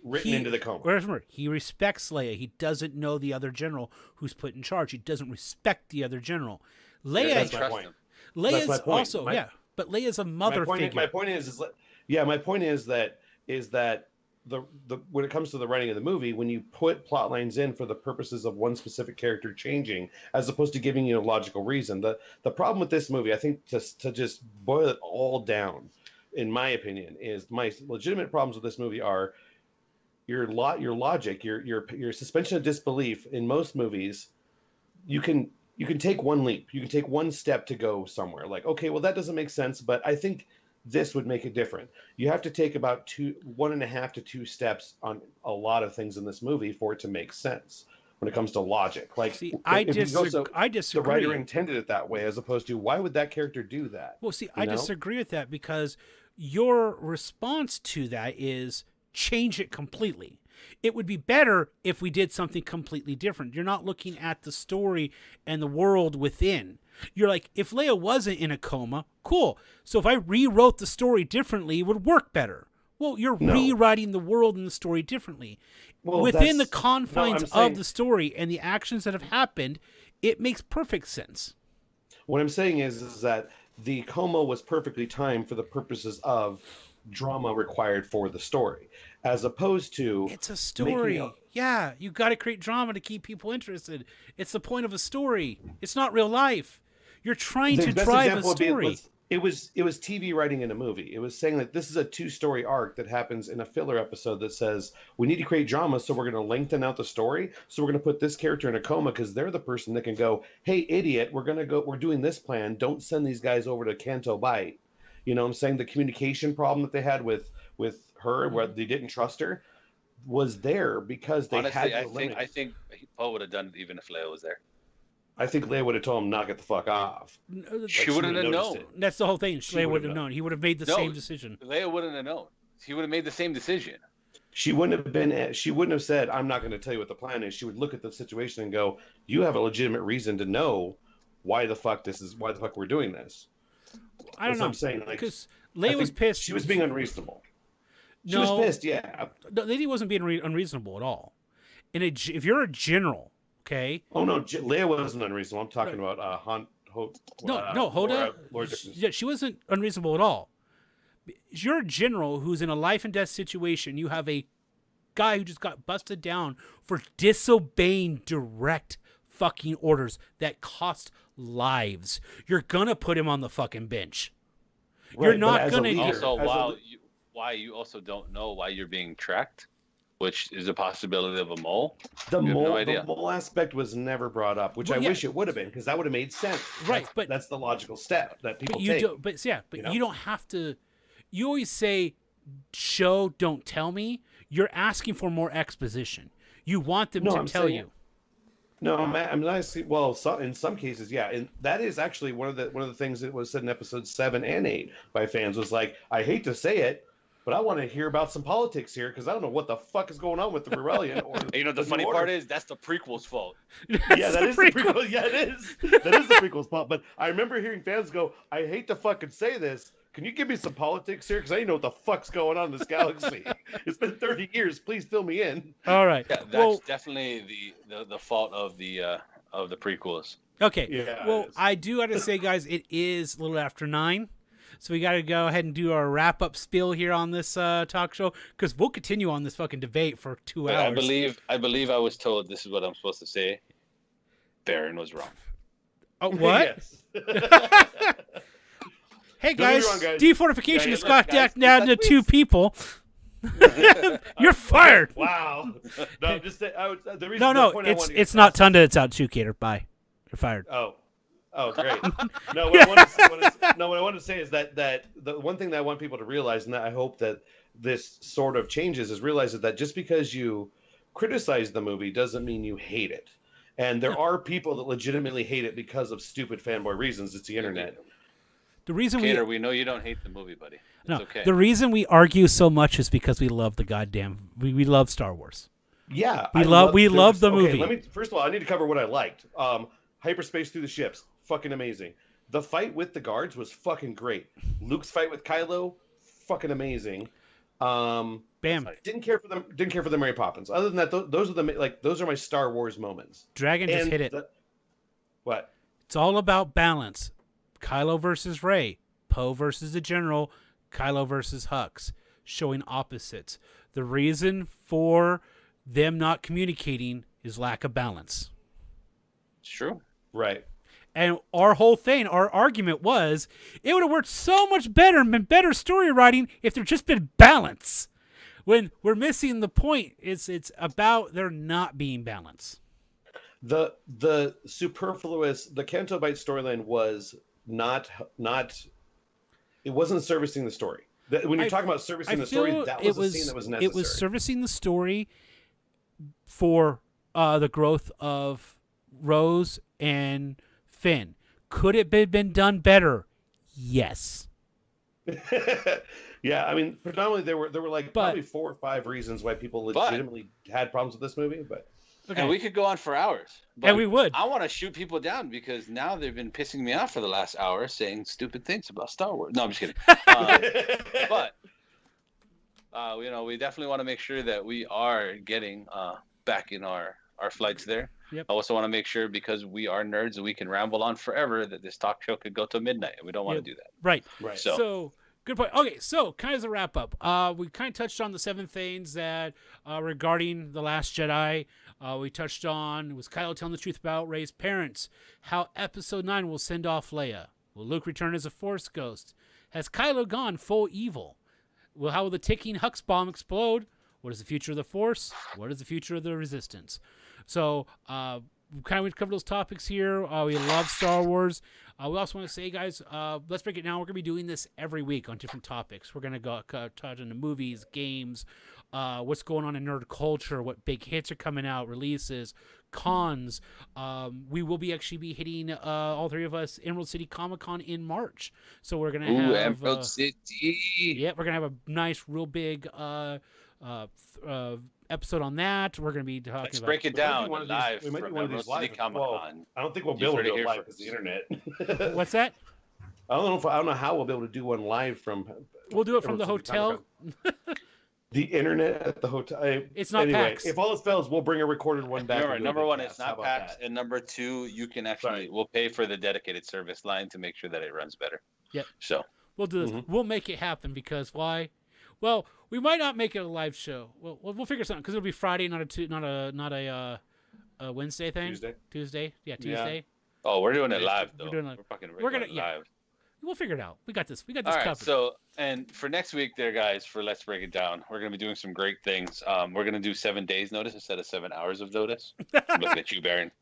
written into the coma? Remember, he respects Leia. He doesn't know the other general who's put in charge. He doesn't respect the other general. Leia, that's my point. Leia's also, but Leia's a mother figure. My point is that the when it comes to the writing of the movie, when you put plot lines in for the purposes of one specific character changing, as opposed to giving you a logical reason, the problem with this movie, I think, to just boil it all down, in my opinion, is my legitimate problems with this movie are your logic, your suspension of disbelief. In most movies, you can take one leap, you can take one step to go somewhere. Like, okay, well, that doesn't make sense, but I think this would make it different. You have to take about 1.5 to 2 steps on a lot of things in this movie for it to make sense when it comes to logic. Like, see, I disagree. The writer intended it that way, as opposed to why would that character do that? Well, see, I disagree with that, because your response to that is change it completely. It would be better if we did something completely different. You're not looking at the story and the world within. You're like, if Leia wasn't in a coma, cool. So if I rewrote the story differently, it would work better. Well, you're rewriting the world and the story differently. Well, within the confines of the story and the actions that have happened, it makes perfect sense. What I'm saying is that the coma was perfectly timed for the purposes of drama required for the story, as opposed to it's a story. Yeah, you got to create drama to keep people interested. It's the point of a story. It's not real life. You're trying to drive a story. It was TV writing in a movie. It was saying that this is a 2-story arc that happens in a filler episode that says we need to create drama, so we're going to lengthen out the story. So we're going to put this character in a coma because they're the person that can go, "Hey, idiot, we're doing this plan. Don't send these guys over to Canto Bight." You know what I'm saying? The communication problem that they had with her, where they didn't trust her, was there because they had to eliminate. I think Poe would have done it even if Leia was there. I think Leia would have told him, knock it the fuck off. She wouldn't have known. That's the whole thing. Leia wouldn't have known. He would have made the same decision. Leia wouldn't have known. He would have made the same decision. She wouldn't have said, "I'm not going to tell you what the plan is." She would look at the situation and go, "You have a legitimate reason to know why the fuck we're doing this." I don't know. I'm saying, like, because Leia was pissed. She was being unreasonable. She was pissed, yeah. The lady wasn't being unreasonable at all. And if you're a general, okay? Oh no, Leia wasn't unreasonable. I'm talking about Hoda. Yeah, she wasn't unreasonable at all. You're a general who's in a life and death situation. You have a guy who just got busted down for disobeying direct fucking orders that cost lives. You're gonna put him on the fucking bench. Right, you're not gonna get. Also, why you also don't know why you're being tracked, which is a possibility of a mole. The mole aspect was never brought up, which I wish it would have been, because that would have made sense. Right, but that's the logical step that people take. You don't have to. You always say, "Show, don't tell me." You're asking for more exposition. You want them to tell you. No, I'm not. Well, in some cases, yeah, and that is actually one of the things that was said in episodes 7 and 8 by fans was like, I hate to say it, but I want to hear about some politics here because I don't know what the fuck is going on with the rebellion. Or the funny part is that's the prequel's fault. Yeah, that is the prequel. Yeah, it is. That is the prequel's fault. But I remember hearing fans go, I hate to fucking say this can you give me some politics here? Because I didn't know what the fuck's going on in this galaxy. It's been 30 years. Please fill me in. All right. Yeah, that's definitely the fault of the prequels. Okay. Yeah, well, I do got to say, guys, it is a little after 9. So we got to go ahead and do our wrap-up spiel here on this talk show, because we'll continue on this fucking debate for 2 hours. I believe I was told this is what I'm supposed to say. Baron was wrong. Oh, what? Hey, guys, defortification has got down to 2 people. You're fired. Wow. No, I'm just saying. The reason. No, it's not Tunda. It's out Cater. Bye. You're fired. Oh, great. No, what I want to say is that the one thing that I want people to realize, and that I hope that this sort of changes, is realize that just because you criticize the movie doesn't mean you hate it. And there are people that legitimately hate it because of stupid fanboy reasons. It's the internet. The reason we know you don't hate the movie, buddy. It's okay. The reason we argue so much is because we love the goddamn. We love Star Wars. Yeah, we love the movie. First of all, I need to cover what I liked. Hyperspace through the ships, fucking amazing. The fight with the guards was fucking great. Luke's fight with Kylo, fucking amazing. Bam. Didn't care for the Mary Poppins. Other than that, those are my Star Wars moments. Dragon just hit it. What? It's all about balance. Kylo versus Rey, Poe versus the General, Kylo versus Hux, showing opposites. The reason for them not communicating is lack of balance. It's true. Right. And our whole thing, our argument was, it would have worked so much better and been better story writing if there just been balance. When we're missing the point, it's about there not being balance. The superfluous, the Canto Bight storyline was not. It wasn't servicing the story. When you're talking about servicing the story, that was a scene that was necessary. It was servicing the story for the growth of Rose and Finn. Could it have been done better? Yes. Yeah, I mean, predominantly there were like probably 4 or 5 reasons why people legitimately had problems with this movie, but okay. And we could go on for hours. And we would. I want to shoot people down because now they've been pissing me off for the last hour saying stupid things about Star Wars. No, I'm just kidding. But we definitely want to make sure that we are getting back in our flights there. Yep. I also want to make sure, because we are nerds and we can ramble on forever, that this talk show could go till midnight, and we don't want to do that. Right. So good point. Okay, so kind of as a wrap up, we kind of touched on the 7 things that regarding The Last Jedi. We touched on, was Kylo telling the truth about Rey's parents? How Episode 9 will send off Leia? Will Luke return as a Force ghost? Has Kylo gone full evil? How will the ticking Hucks bomb explode? What is the future of the Force? What is the future of the Resistance? So, we kind of covered those topics here. We love Star Wars. We also want to say, guys, let's break it down. We're going to be doing this every week on different topics. We're going to go touch on the movies, games, what's going on in nerd culture, what big hits are coming out, releases, cons. We will actually be hitting, all 3 of us, Emerald City Comic-Con in March. So we're going to have... Emerald City! Yeah, we're going to have a nice, real big... episode on that. We're going to be talking Let's break it down live. We might do from one of these Emerald City live. Comic-Con. Well, I don't think we'll be able to do it live because the internet. What's that? I don't know how we'll be able to do one live from. We'll do it from the hotel. The internet at the hotel. It's not PAX. If all else fails, we'll bring a recorded one back. Remember, number 1, it's not PAX, and number 2, you can we'll pay for the dedicated service line to make sure that it runs better. Yep. So we'll do this. We'll make it happen, because why? Well, we might not make it a live show. We'll figure something, because it'll be Friday, not a Wednesday thing. Tuesday. Yeah, Tuesday. Yeah. Oh, we're doing it live though. We're gonna live. We'll figure it out. We got this. All right, covered. So, and for next week, there, guys, for Let's Break It Down, we're gonna be doing some great things. We're gonna do 7 days notice instead of 7 hours of notice. I'm looking at you, Baron.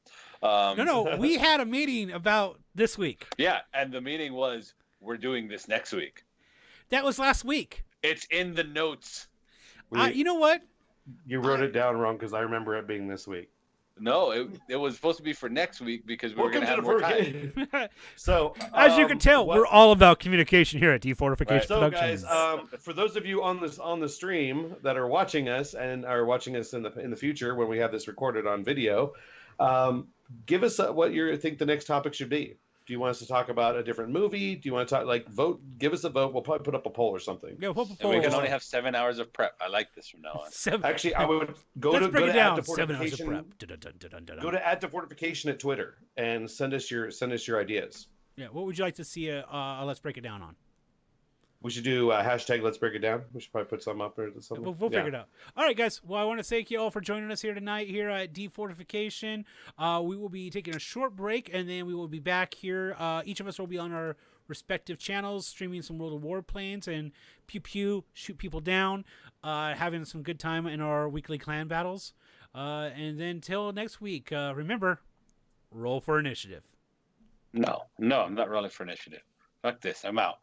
No. We had a meeting about this week. Yeah, and the meeting was we're doing this next week. That was last week. It's in the notes. You know what? You wrote it down wrong, because I remember it being this week. No, it was supposed to be for next week because we were going to have more time. So, as you can tell, we're all about communication here at Defortification Productions. So, guys, for those of you on the stream that are watching us and are watching us in the future when we have this recorded on video, give us what you think the next topic should be. Do you want us to talk about a different movie? Do you want to talk vote? Give us a vote. We'll probably put up a poll or something. Yeah, we'll put a And poll. we can only have 7 hours of prep. I like this from now on. Actually, I would Let's break it down. Add to 7 hours of Fortification. prep. Dun-dun-dun-dun-dun-dun. Go to Add to Fortification at Twitter and send us your ideas. Yeah, what would you like to see? Let's break it down on. We should do hashtag Let's Break It Down. We should probably put some up or something. We'll figure it out. All right, guys. Well, I want to thank you all for joining us here tonight here at Defortification. We will be taking a short break, and then we will be back here. Each of us will be on our respective channels, streaming some World of Warplanes and pew shoot people down, having some good time in our weekly clan battles. And then till next week, remember, roll for initiative. No, I'm not rolling for initiative. Fuck this. I'm out.